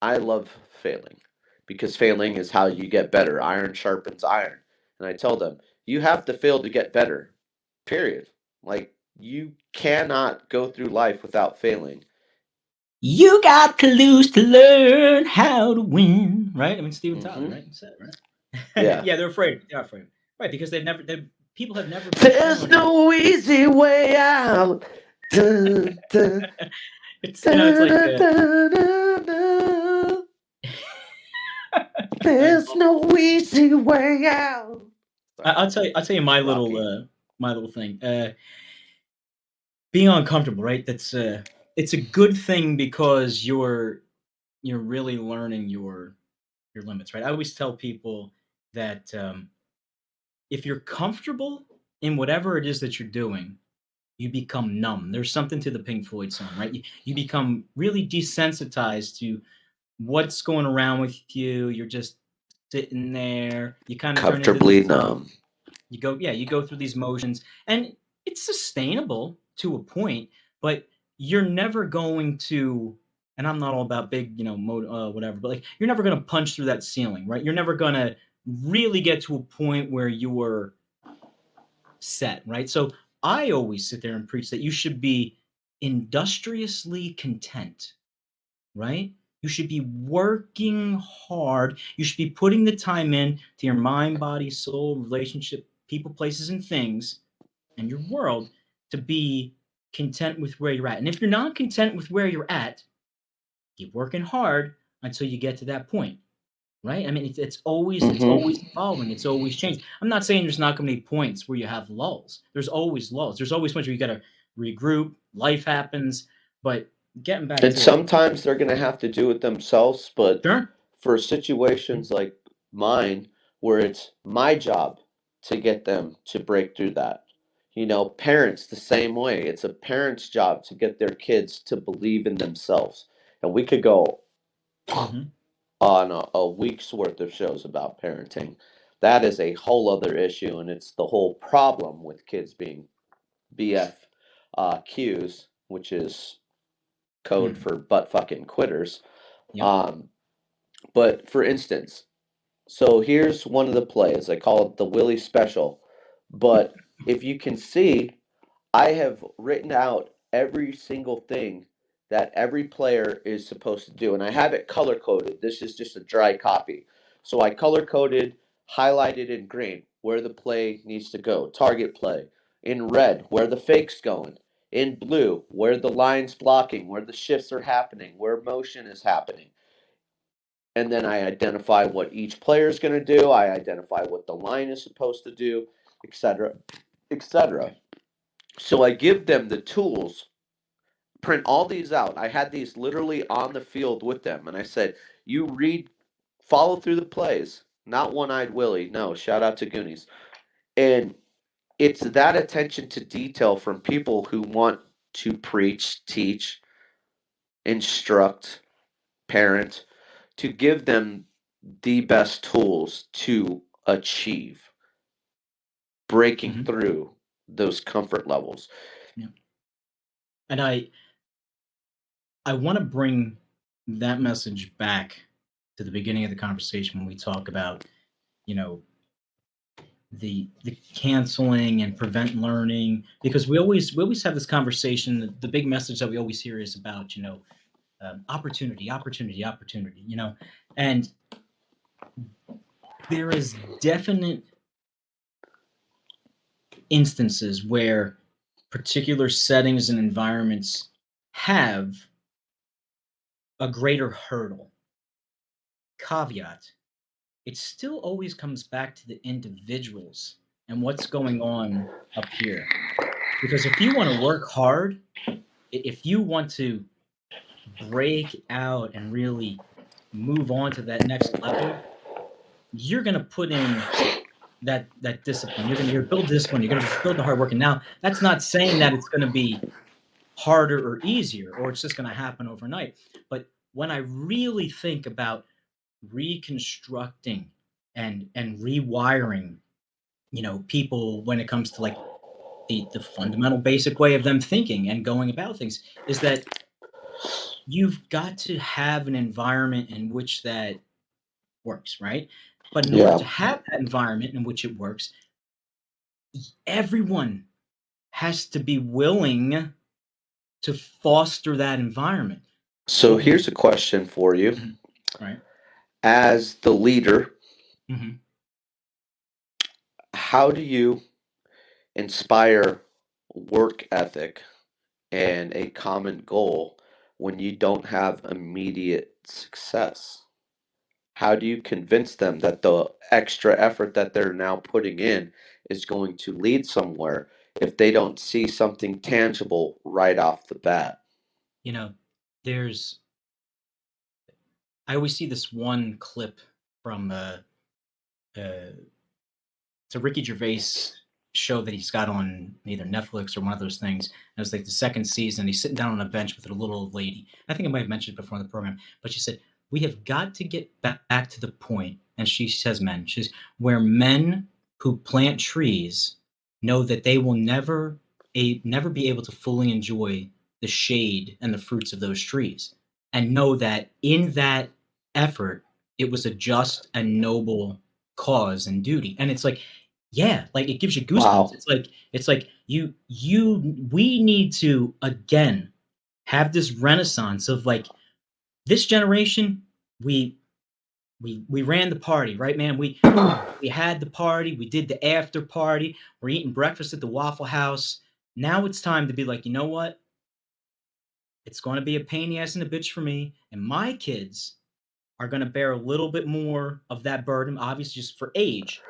I love failing because failing is how you get better. Iron sharpens iron. And I tell them, you have to fail to get better, period. Like, you cannot go through life without failing. You got to lose to learn how to win, right? I mean, Steven Tyler, Hmm. right? You said it, right? Yeah. Yeah, they're afraid. They're afraid, right? Because people have never been There's shown how. no easy way out. Dun, dun, It's it's dun, like dun, dun, dun, dun. I There's love. no easy way out. Sorry, I'll tell you. I'll tell you my Rocky. little thing. Being uncomfortable, right? That's it's a good thing because you're really learning your limits, right? I always tell people that if you're comfortable in whatever it is that you're doing, you become numb. There's something to the Pink Floyd song, right? You become really desensitized to what's going around with you. You're just sitting there. You kind of turn into Comfortably this. numb. You go through these motions, and it's sustainable to a point, but you're never going to. And I'm not all about big, whatever, but like you're never going to punch through that ceiling, right? You're never going to really get to a point where you're set, right? So I always sit there and preach that you should be industriously content, right? You should be working hard. You should be putting the time in to your mind, body, soul, relationship, people, places, and things, and your world to be content with where you're at. And if you're not content with where you're at, keep working hard until you get to that point, right? I mean, it's Hmm. always evolving, it's always changing. I'm not saying there's not going to be points where you have lulls. There's always lulls. There's always points where you got to regroup. Life happens, but getting back And to sometimes they're going to have to do it themselves, but sure. for situations like mine, where it's my job to get them to break through that. You know, parents the same way. It's a parent's job to get their kids to believe in themselves. And we could go Hmm. on a week's worth of shows about parenting. That is a whole other issue, and it's the whole problem with kids being BFQs, which is code Hmm. for butt fucking quitters. Yep. Um, but for instance, so here's one of the plays. I call it the Willie Special. But if you can see, I have written out every single thing that every player is supposed to do. And I have it color coded. This is just a dry copy. So I color coded, highlighted in green where the play needs to go, target play. In red, where the fake's going. In blue, where the line's blocking, where the shifts are happening, where motion is happening. And then I identify what each player is going to do. I identify what the line is supposed to do, etc., etc. So I give them the tools, print all these out. I had these literally on the field with them, and I said, "You read, follow through the plays." Not One-Eyed Willie. No, shout out to Goonies. And it's that attention to detail from people who want to preach, teach, instruct, parent, to give them the best tools to achieve breaking through those comfort levels. Yeah. And I want to bring that message back to the beginning of the conversation when we talk about, you know, the canceling and prevent learning, because we always have this conversation. The big message that we always hear is about, opportunity, opportunity, opportunity, and there is definite instances where particular settings and environments have a greater hurdle. Caveat, it still always comes back to the individuals and what's going on up here. Because if you want to work hard, if you want to break out and really move on to that next level, you're going to put in that discipline. You're going to build discipline. You're going to build the hard work. And now that's not saying that it's going to be harder or easier, or it's just going to happen overnight. But when I really think about reconstructing and rewiring, people when it comes to like the fundamental basic way of them thinking and going about things, is that you've got to have an environment in which that works, right? But in order to have that environment in which it works, everyone has to be willing to foster that environment. So here's a question for you. Right. As the leader, how do you inspire work ethic and a common goal when you don't have immediate success? How do you convince them that the extra effort that they're now putting in is going to lead somewhere if they don't see something tangible right off the bat? I always see this one clip from it's a Ricky Gervais show that he's got on either Netflix or one of those things. And it was like the second season. He's sitting down on a bench with a little old lady. I think I might have mentioned it before in the program, but she said, "We have got to get back to the point," and she says where men who plant trees know that they will never be able to fully enjoy the shade and the fruits of those trees, and know that in that effort, it was a just and noble cause and duty. And it's like, yeah, like it gives you goosebumps. Wow. It's like we need to again have this renaissance of like this generation. We ran the party, right, man? We had the party. We did the after party. We're eating breakfast at the Waffle House. Now it's time to be like, you know what? It's going to be a pain in the ass and a bitch for me, and my kids are going to bear a little bit more of that burden, obviously just for age.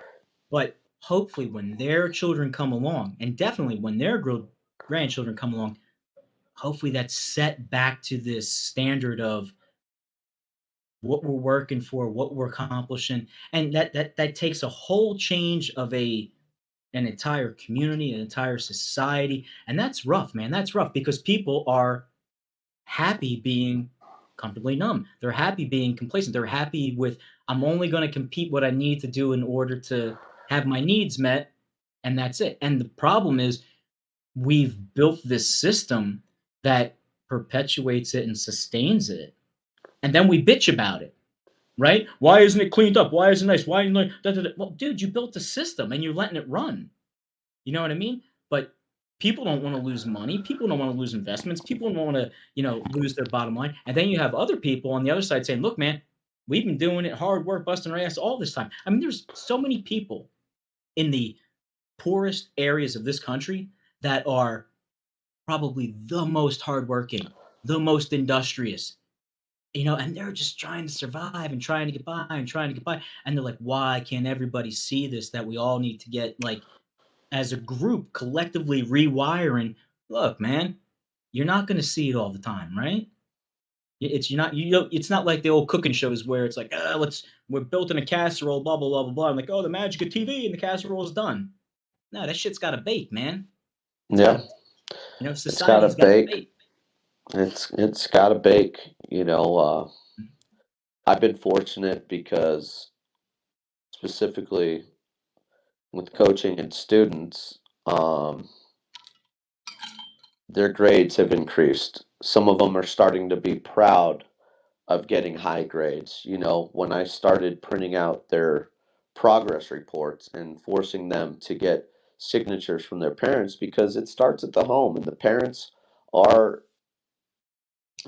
But hopefully when their children come along, and definitely when their grandchildren come along, hopefully that's set back to this standard of what we're working for, what we're accomplishing. And that takes a whole change of an entire community, an entire society. And that's rough, man. That's rough because people are happy being comfortably numb. They're happy being complacent. They're happy with, I'm only going to compete what I need to do in order to have my needs met, and that's it. And the problem is we've built this system that perpetuates it and sustains it. And then we bitch about it, right? Why isn't it cleaned up? Why isn't it nice? Why isn't it? Well, dude, you built a system and you're letting it run. You know what I mean? But People don't want to lose money. People don't want to lose investments. People don't want to, lose their bottom line. And then you have other people on the other side saying, look, man, we've been doing it hard work, busting our ass all this time. I mean, there's so many people in the poorest areas of this country that are probably the most hardworking, the most industrious, and they're just trying to survive and trying to get by and trying to get by. And they're like, why can't everybody see this? That we all need to get, like, as a group, collectively rewiring. Look, man, you're not going to see it all the time, right? It's you're not you know it's not like the old cooking shows where it's like, we're built in a casserole, blah blah blah blah blah. I'm like, oh, the magic of TV and the casserole is done. No, that shit's got to bake, man. It's got Yeah, to, it's got to society's got to bake. bake. It's got to bake. I've been fortunate because specifically with coaching and students, their grades have increased. Some of them are starting to be proud of getting high grades. When I started printing out their progress reports and forcing them to get signatures from their parents, because it starts at the home, and the parents are,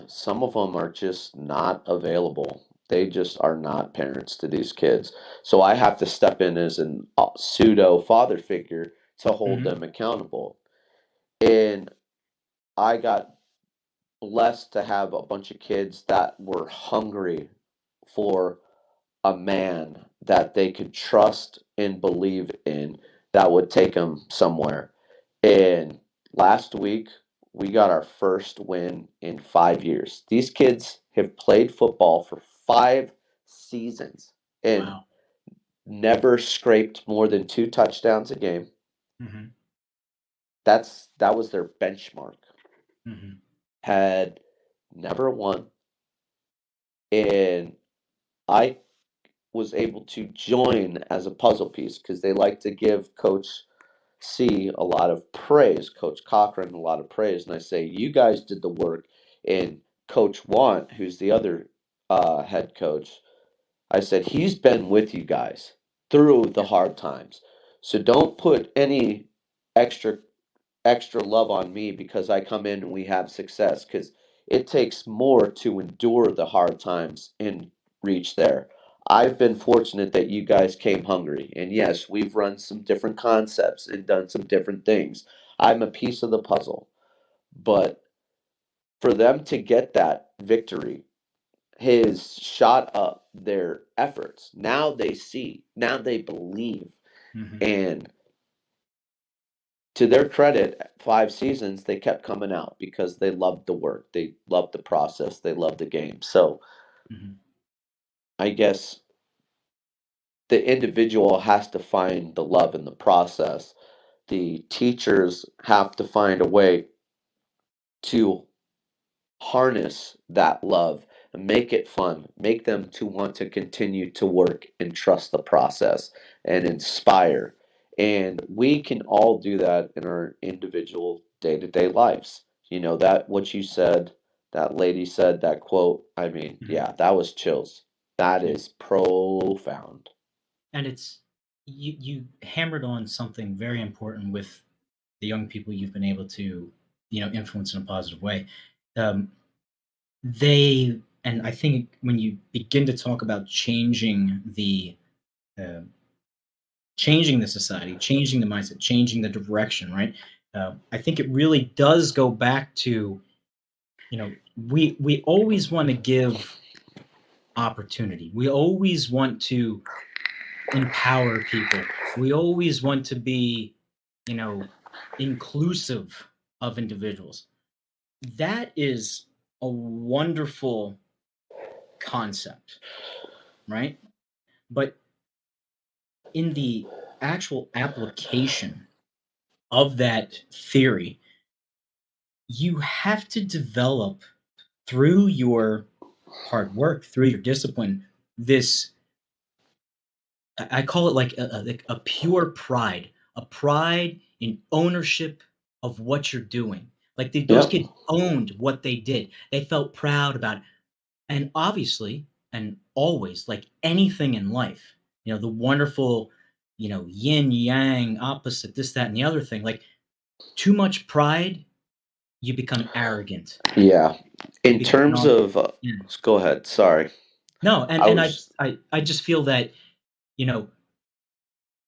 some of them are just not available. They just are not parents to these kids. So I have to step in as an pseudo father figure to hold Mm-hmm. them accountable. And I got blessed to have a bunch of kids that were hungry for a man that they could trust and believe in that would take them somewhere. And last week, we got our first win in 5 years. These kids have played football for 5 seasons and Wow. never scraped more than 2 touchdowns a game. Mm-hmm. That was their benchmark. Mm-hmm. Had never won, and I was able to join as a puzzle piece because they like to give Coach C a lot of praise, Coach Cochran a lot of praise, and I say, you guys did the work. And Coach Want, who's the other head coach, I said, he's been with you guys through the Yeah. hard times. So don't put any extra love on me because I come in and we have success, because it takes more to endure the hard times and reach there. I've been fortunate that you guys came hungry. And yes, we've run some different concepts and done some different things. I'm a piece of the puzzle. But for them to get that victory has shot up their efforts. Now they see, now they believe. Mm-hmm. And to their credit, 5 seasons, they kept coming out because they loved the work, they loved the process, they loved the game. So Mm-hmm. I guess the individual has to find the love in the process. The teachers have to find a way to harness that love and make it fun, make them to want to continue to work and trust the process and inspire. And we can all do that in our individual day-to-day lives. That what you said, that lady said, that quote, I mean, Mm-hmm. yeah, that was chills. That Yeah. is profound. And it's you hammered on something very important with the young people you've been able to, influence in a positive way. Um, they and I think when you begin to talk about uh, changing the society, changing the mindset, changing the direction, right? I think it really does go back to, we always want to give opportunity. We always want to empower people. We always want to be, you know, inclusive of individuals. That is a wonderful concept, right? But in the actual application of that theory, you have to develop through your hard work, through your discipline, this, I call it like a pure pride, a pride in ownership of what you're doing. Like those Yep. kids owned what they did. They felt proud about it. And obviously, and always, like anything in life, the wonderful, yin yang opposite, this, that, and the other thing. Like too much pride, you become arrogant. Yeah. You In terms become of, yeah. go ahead. Sorry. No, I and was, I just feel that, you know,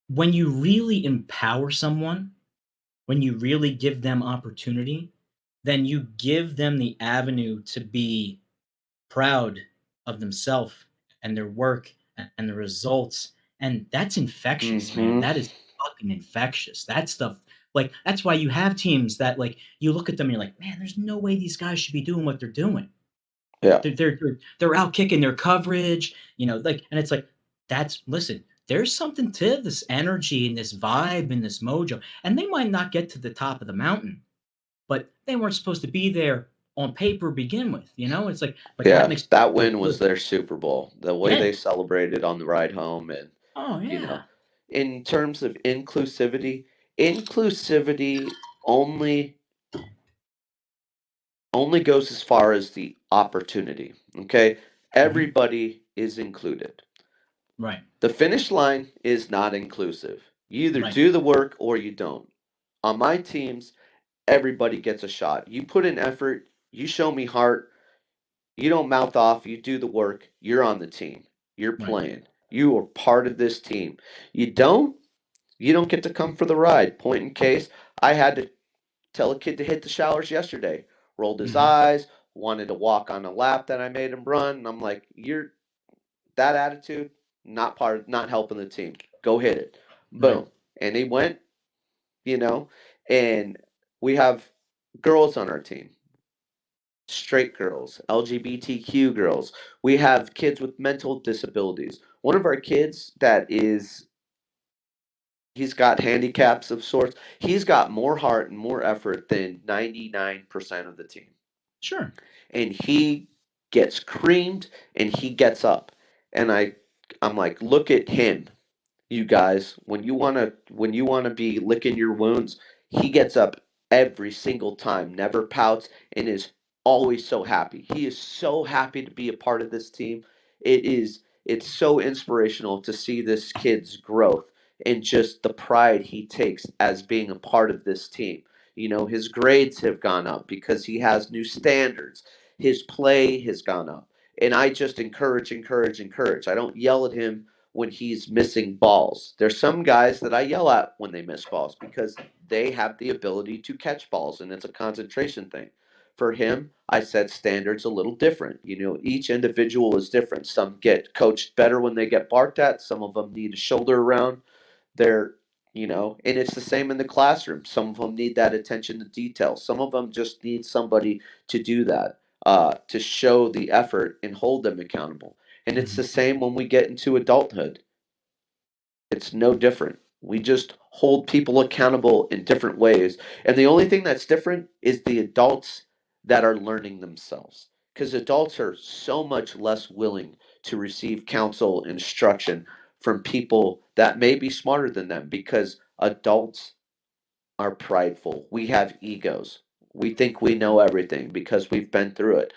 when you really empower someone, when you really give them opportunity, then you give them the avenue to be proud of themselves and their work and the results. And that's infectious, man. mm-hmm. That is fucking infectious. That stuff, like, that's why you have teams that, like, you look at them and you're like, man, there's no way these guys should be doing what they're doing. Yeah. They're out kicking their coverage, like, and it's like, listen, there's something to this energy and this vibe and this mojo, and they might not get to the top of the mountain, but they weren't supposed to be there on paper to begin with. It's like, but that Yeah. makes me That feel win was good. their Super Bowl. The way Yeah. they celebrated on the ride home, and, Oh you know, yeah. in terms of inclusivity only only goes as far as the opportunity. Okay? Hmm. Everybody is included. Right. The finish line is not inclusive. You either Right. do the work or you don't. On my teams, everybody gets a shot. You put in effort, you show me heart, you don't mouth off, you do the work, you're on the team. You're Right. playing. You are part of this team. You don't get to come for the ride. Point in case, I had to tell a kid to hit the showers yesterday. Rolled his Hmm. eyes, wanted to walk on a lap that I made him run. And I'm like, you're that attitude, not helping the team. Go hit it. Right. Boom. And he went, you know, and we have girls on our team, straight girls, LGBTQ girls. We have kids with mental disabilities. One of our kids he's got handicaps of sorts. He's got more heart and more effort than 99% of the team. Sure. And he gets creamed and he gets up. And I'm like, look at him, you guys. When you wanna be licking your wounds, he gets up every single time, never pouts, and is always so happy. He is so happy to be a part of this team. It's so inspirational to see this kid's growth and just the pride he takes as being a part of this team. His grades have gone up because he has new standards. His play has gone up. And I just encourage, encourage, encourage. I don't yell at him when he's missing balls. There's some guys that I yell at when they miss balls because they have the ability to catch balls and it's a concentration thing. For him, I set standards a little different. Each individual is different. Some get coached better when they get barked at, some of them need a shoulder around. They're, and it's the same in the classroom. Some of them need that attention to detail. Some of them just need somebody to do that, to show the effort and hold them accountable. And it's Hmm. the same when we get into adulthood. It's no different. We just hold people accountable in different ways. And the only thing that's different is the adults that are learning themselves. Because adults are so much less willing to receive counsel, instruction from people that may be smarter than them because adults are prideful. We have egos. We think we know everything because we've been through it.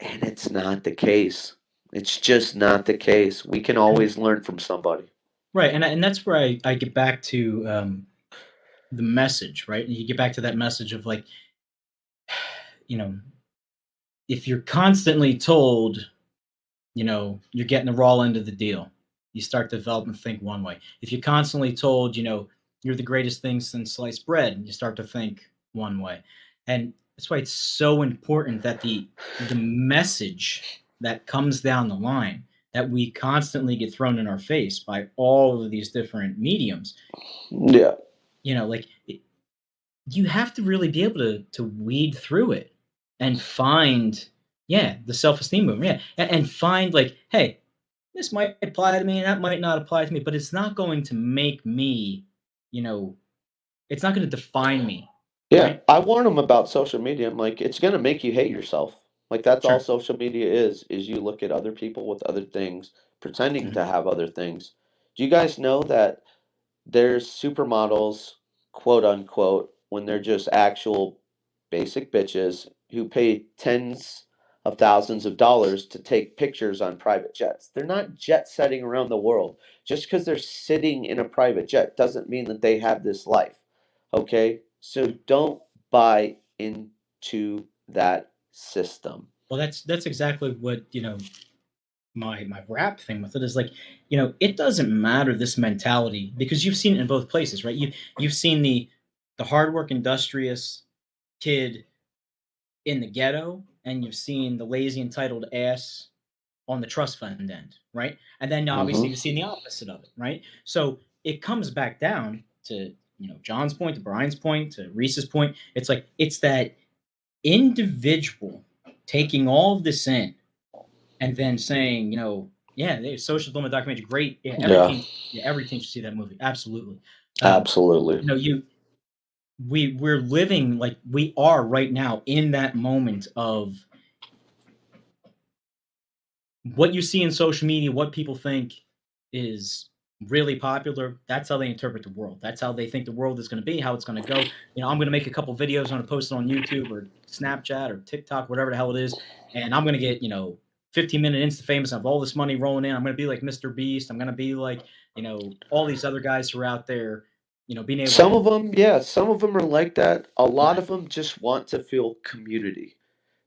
And it's not the case. It's just not the case. We can And always learn from somebody. right, and that's where I get back to the message, right? And you get back to that message of, like, you know, if you're constantly told, you're getting the raw end of the deal, you start to develop and think one way. If you're constantly told, you're the greatest thing since sliced bread, you start to think one way. And that's why it's so important that the message that comes down the line, that we constantly get thrown in our face by all of these different mediums, Yeah. like, you have to really be able to weed through it and find, yeah, the self-esteem movement, yeah, and find, like, hey, this might apply to me and that might not apply to me, but it's not going to make me, you know it's not going to define me, Yeah, right? I warn them about social media. I'm like, it's gonna make you hate yourself. Like that's all Sure. social media is you look at other people with other things, pretending Mhm. to have other things. Do you guys know that there's supermodels, quote unquote, when they're just actual basic bitches who pay tens of thousands of dollars to take pictures on private jets? They're not jet setting around the world. Just because they're sitting in a private jet doesn't mean that they have this life. Okay? So don't buy into that system. Well, that's exactly what my rap thing with it is like, it doesn't matter this mentality because you've seen it in both places, right? You've seen the hard work industrious kid in the ghetto, and you've seen the lazy entitled ass on the trust fund end, right? And then obviously Mm-hmm. you've seen the opposite of it, right? So it comes back down to John's point, to Brian's point, to Reese's point. It's like it's that individual taking all of this in and then saying, yeah, the Social Dilemma documentary, great. Yeah, Yeah, everything should see that movie. Absolutely. Um, absolutely. you know, you we're living like we are right now in that moment of what you see in social media, what people think is really popular. That's how they interpret the world. That's how they think the world is going to be, how it's going to go. I'm going to make a couple videos, I'm going to post it on YouTube or Snapchat or TikTok, whatever the hell it is, and I'm going to get 15-minute Insta famous. I have all this money rolling in. I'm going to be like Mr. Beast. I'm going to be like all these other guys who are out there, being able Some to. of them, yeah, some of them are like that. A lot Yeah, of them just want to feel community.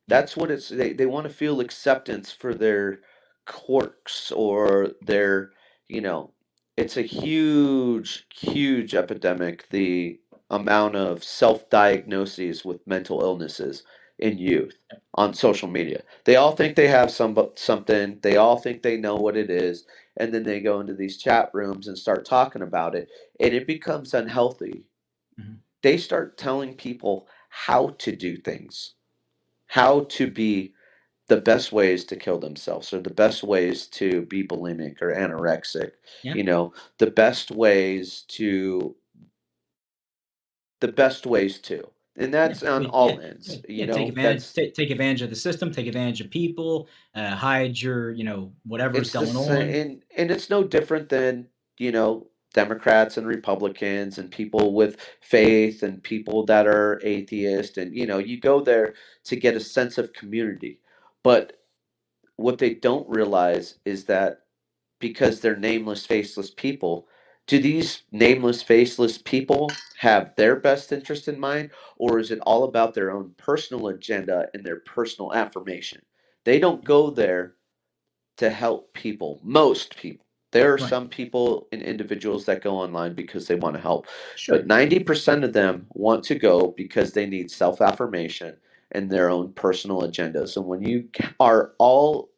yeah, That's what it's they want to feel acceptance for their quirks or their, you know, it's a huge epidemic, the amount of self-diagnoses with mental illnesses in youth on social media. They all think they have something, they all think they know what it is, and then they go into these chat rooms and start talking about it, and it becomes unhealthy. mhm, They start telling people how to do things, how to be the best ways to kill themselves or the best ways to be bulimic or anorexic, yeah. you know, the best ways to the best ways to. And Yeah, that's on yeah, all yeah, ends, yeah. Take advantage. that's Take advantage of the system. Take advantage of people. Hide your, whatever's it's the going same on. and it's no different than, Democrats and Republicans and people with faith and people that are atheist and you go there to get a sense of community. But what they don't realize is that because they're nameless, faceless people, do these nameless, faceless people have their best interest in mind, or is it all about their own personal agenda and their personal affirmation? They don't go there to help people, most people. There are Right. some people and individuals that go online because they want to help, but Sure. 90% of them want to go because they need self affirmation and their own personal agendas. And when you are all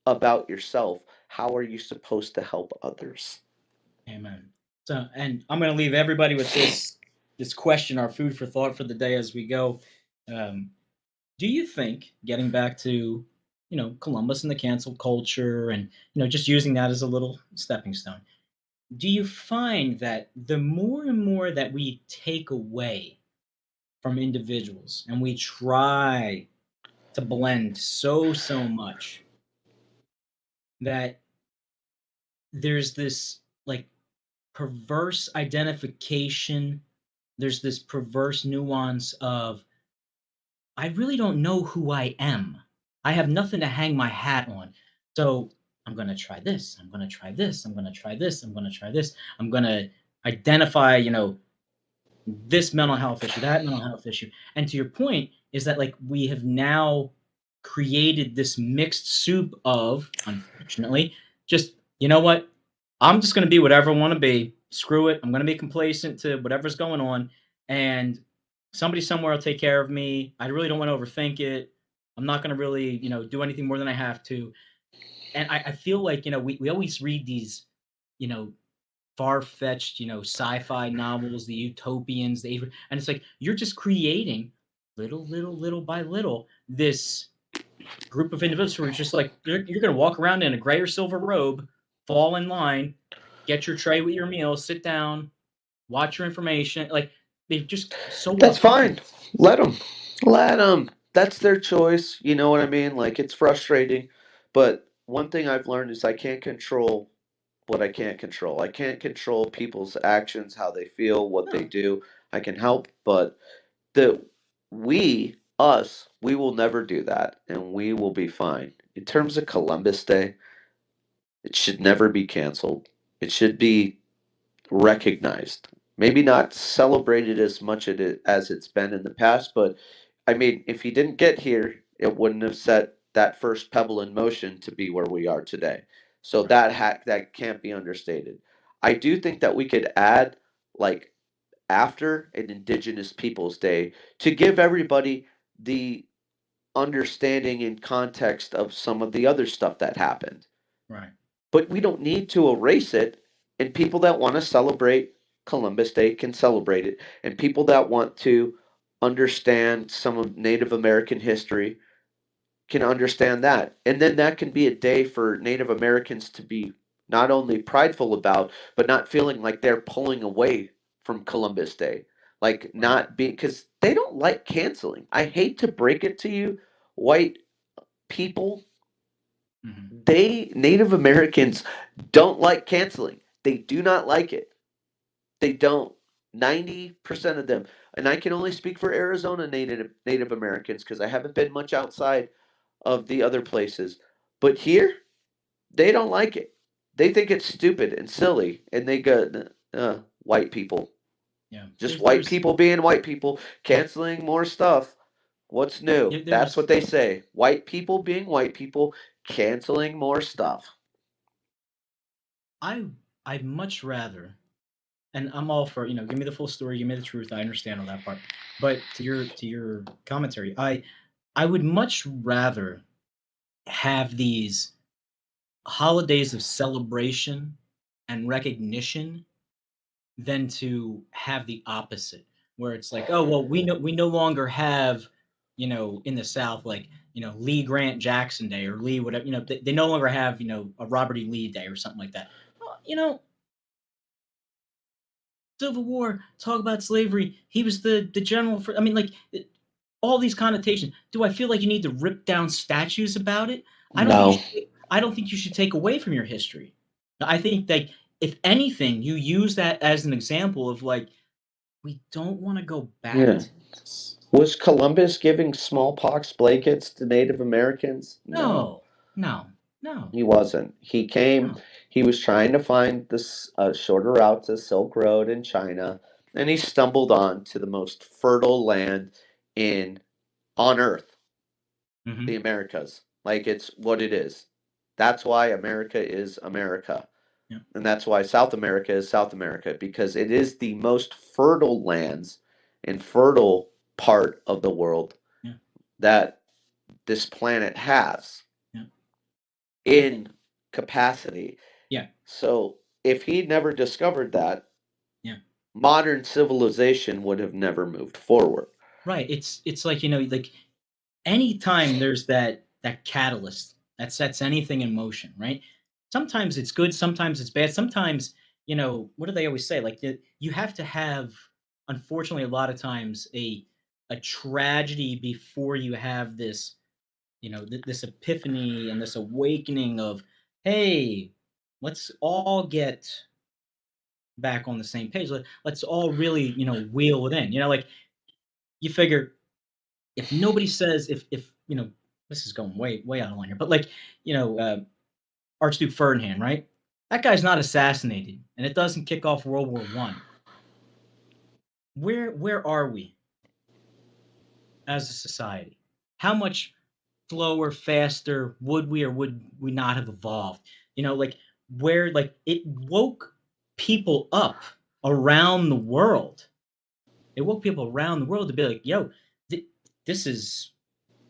about yourself, how are you supposed to help others? Amen. So, and I'm going to leave everybody with this question, our food for thought for the day as we go. Um, do you think, getting back to Columbus and the cancel culture, and just using that as a little stepping stone, do you find that the more and more that we take away from individuals and we try to blend so much that there's this like perverse identification, there's this perverse nuance of I really don't know who I am. I have nothing to hang my hat on. So I'm going to try this. I'm going to try this. I'm going to try this. I'm going to try this. I'm going to identify, this mental health issue, that mental health issue. And to your point, is that like we have now created this mixed soup of, unfortunately, just, you know what? I'm just going to be whatever I want to be. Screw it. I'm going to be complacent to whatever's going on. And somebody somewhere will take care of me. I really don't want to overthink it. I'm not going to really, do anything more than I have to. And I feel like, we always read these, you know, far-fetched, sci-fi novels, the utopians, and it's like you're just creating little by little this group of individuals who are just like you're going to walk around in a gray or silver robe, fall in line, get your tray with your meal, sit down, watch your information. Like they're just so That's fine. autonomous. Let them. Let them. That's their choice. You know what I mean? Like, it's frustrating. But one thing I've learned is I can't control what I can't control. I can't control people's actions, how they feel, what they No, do. I can help, but the us, we will never do that, and we will be fine. In terms of Columbus Day, it should never be canceled. It should be recognized. Maybe not celebrated as much as it's been in the past, but I mean, if he didn't get here, it wouldn't have set that first pebble in motion to be where we are today. So Right. that can't be understated. I do think that we could add like after an Indigenous Peoples Day to give everybody the understanding and context of some of the other stuff that happened. Right. But we don't need to erase it. And people that want to celebrate Columbus Day can celebrate it. And people that want to understand some of Native American history can understand that. And then that can be a day for Native Americans to be not only prideful about, but not feeling like they're pulling away from Columbus Day. Like Right. not being, because they don't like canceling. I hate to break it to you, white people, Mm-hmm. Native Americans don't like canceling. They do not like it. They don't. 90% of them, and I can only speak for Arizona Native Americans because I haven't been much outside of the other places. But here, they don't like it. They think it's stupid and silly, and they go, white people. Yeah. Just white people being white people, canceling more stuff. What's new? That's There's what they say. White people being white people, canceling more stuff. I'd much rather, and I'm all for, give me the full story, give me the truth. I understand all that part. But to your commentary, I would much rather have these holidays of celebration and recognition than to have the opposite, where it's like, oh well, we no longer have, in the South, like, Lee Grant Jackson Day or Lee whatever, they no longer have, a Robert E. Lee Day or something like that. Well, Civil War, talk about slavery. He was the general for. I mean, like all these connotations. Do I feel like you need to rip down statues about it? I don't think you No. should. I don't think you should take away from your history. I think that if anything, you use that as an example of like we don't want to go back Yeah. to this. Was Columbus giving smallpox blankets to Native Americans? No, No, no, no, he wasn't. He came, no. he was trying to find this shorter route to Silk Road in China, and he stumbled on to the most fertile land in on Earth, the Hmm. Americas. Like it's what it is. That's why America is America. Yeah, And that's why South America is South America, because it is the most fertile lands and fertile part of the world yeah, that this planet has yeah. I think. in capacity. Yeah, So if he never discovered that, yeah. modern civilization would have never moved forward. Right. It's like, like anytime there's that catalyst that sets anything in motion, right? Sometimes it's good, sometimes it's bad. Sometimes, what do they always say? Like you have to have, unfortunately, a lot of times a tragedy before you have this, this epiphany and this awakening of, hey, let's all get back on the same page. Let's all really, wheel it in. Like you figure if nobody says if this is going way out of line here, but like Archduke Ferdinand, right? That guy's not assassinated, and it doesn't kick off World War I. Where are we as a society? How much slower, faster would we or would we not have evolved? Like where like it woke people up around the world. It woke people around the world to be like, yo, this is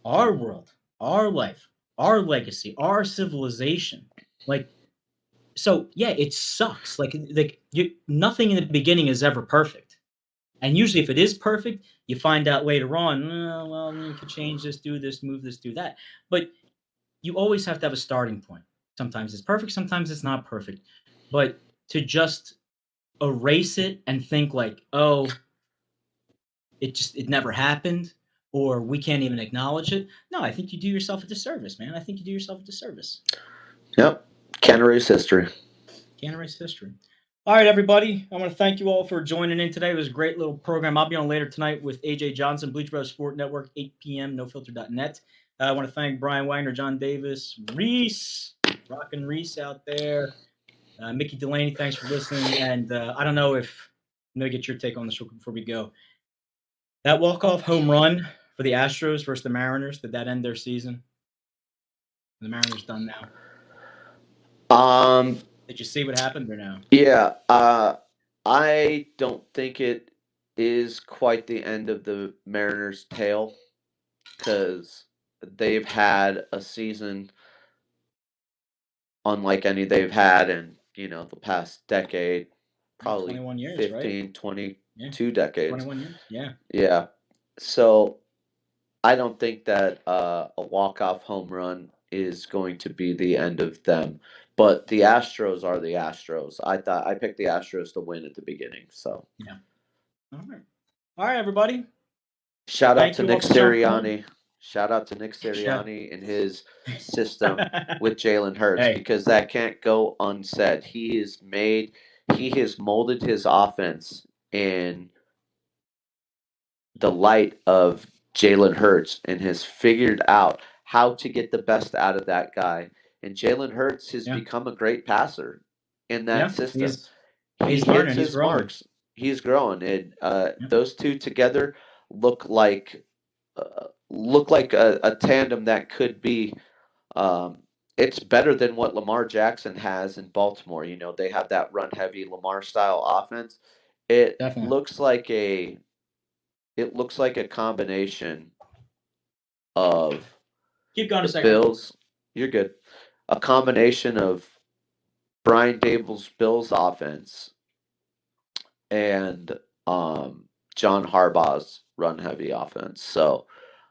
our world, our life, our legacy, our civilization. Like, so yeah, it sucks. Like nothing in the beginning is ever perfect. And usually if it is perfect, you find out later on, "Oh, well, you could change this, do this, move this, do that." But you always have to have a starting point. Sometimes it's perfect, sometimes it's not perfect. But to just erase it and think like, oh, it never happened, or we can't even acknowledge it. No, I think you do yourself a disservice, man. I think you do yourself a disservice. Yep. Can't erase history. Can't erase history. All right, everybody. I want to thank you all for joining in today. It was a great little program. I'll be on later tonight with AJ Johnson, Bleach Bros Sport Network, 8 p.m., nofilter.net. I want to thank Brian Wagner, John Davis, Reese, rockin' Reese out there. Mickey Delaney, thanks for listening. And I don't know if me get your take on this real quick before we go. That walk-off home run for the Astros versus the Mariners, did that end their season? The Mariners done now. Did you see what happened or no? Yeah. I don't think it is quite the end of the Mariners' tale because they've had a season unlike any they've had in, the past decade, probably 21 years, 15, right? 22 decades. 21 years. Yeah. Yeah. So I don't think that a walk-off home run is going to be the end of them. But the Astros are the Astros. I picked the Astros to win at the beginning. So Yeah. All right, everybody. shout out Thank to you all Nick for jumping on. Sirianni. Shout out to Nick Sirianni and his system Yeah. with Jalen Hurts Hey. because that can't go unsaid. He has molded his offense in the light of Jalen Hurts and has figured out how to get the best out of that guy. And Jalen Hurts has Yeah. become a great passer in that Yeah. system. He He's hits learning. He's his growing. marks. He's growing, and Yep. those two together look like a tandem that could be. It's better than what Lamar Jackson has in Baltimore. They have that run heavy Lamar style offense. It Definitely. looks like a combination of Keep going a the second. Bills. You're good. A combination of Brian Dable's Bills offense and John Harbaugh's run heavy offense. So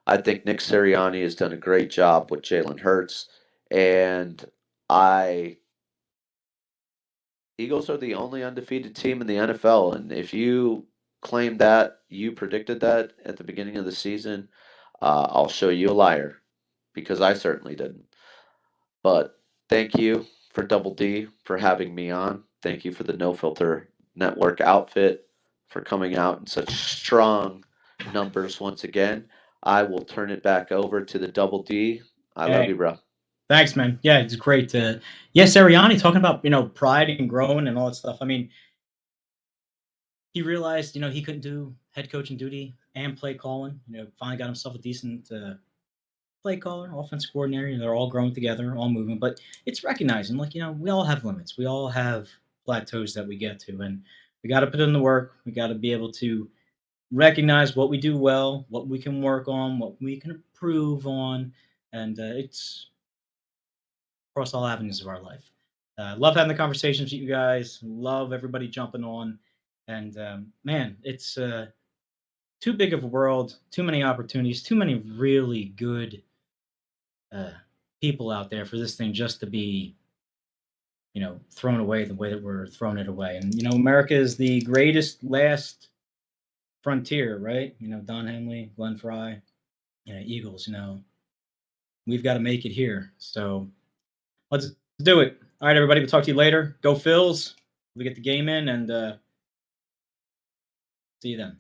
I think Nick Sirianni has done a great job with Jalen Hurts, and Eagles are the only undefeated team in the NFL, and if you claim that you predicted that at the beginning of the season, I'll show you a liar because I certainly didn't. But thank you for Double D for having me on. Thank you for the No Filter Network outfit for coming out in such strong numbers once again. I will turn it back over to the Double D. I love you, bro. Thanks, man. Yeah, it's great. Sirianni talking about, pride and growing and all that stuff. I mean, he realized, he couldn't do head coaching duty and play calling. Finally got himself a decent play caller, offense coordinator. They're all growing together, all moving. But it's recognizing, we all have limits. We all have plateaus that we get to. And we got to put in the work. We got to be able to recognize what we do well, what we can work on, what we can improve on. And it's across all avenues of our life. Love having the conversations with you guys. Love everybody jumping on. And man, it's too big of a world, too many opportunities, too many really good people out there for this thing just to be, thrown away the way that we're throwing it away. And, America is the greatest last frontier, right? Don Henley, Glenn Fry, Eagles, we've got to make it here. So let's do it. All right, everybody. We'll talk to you later. Go Phils. We get the game in and see you then.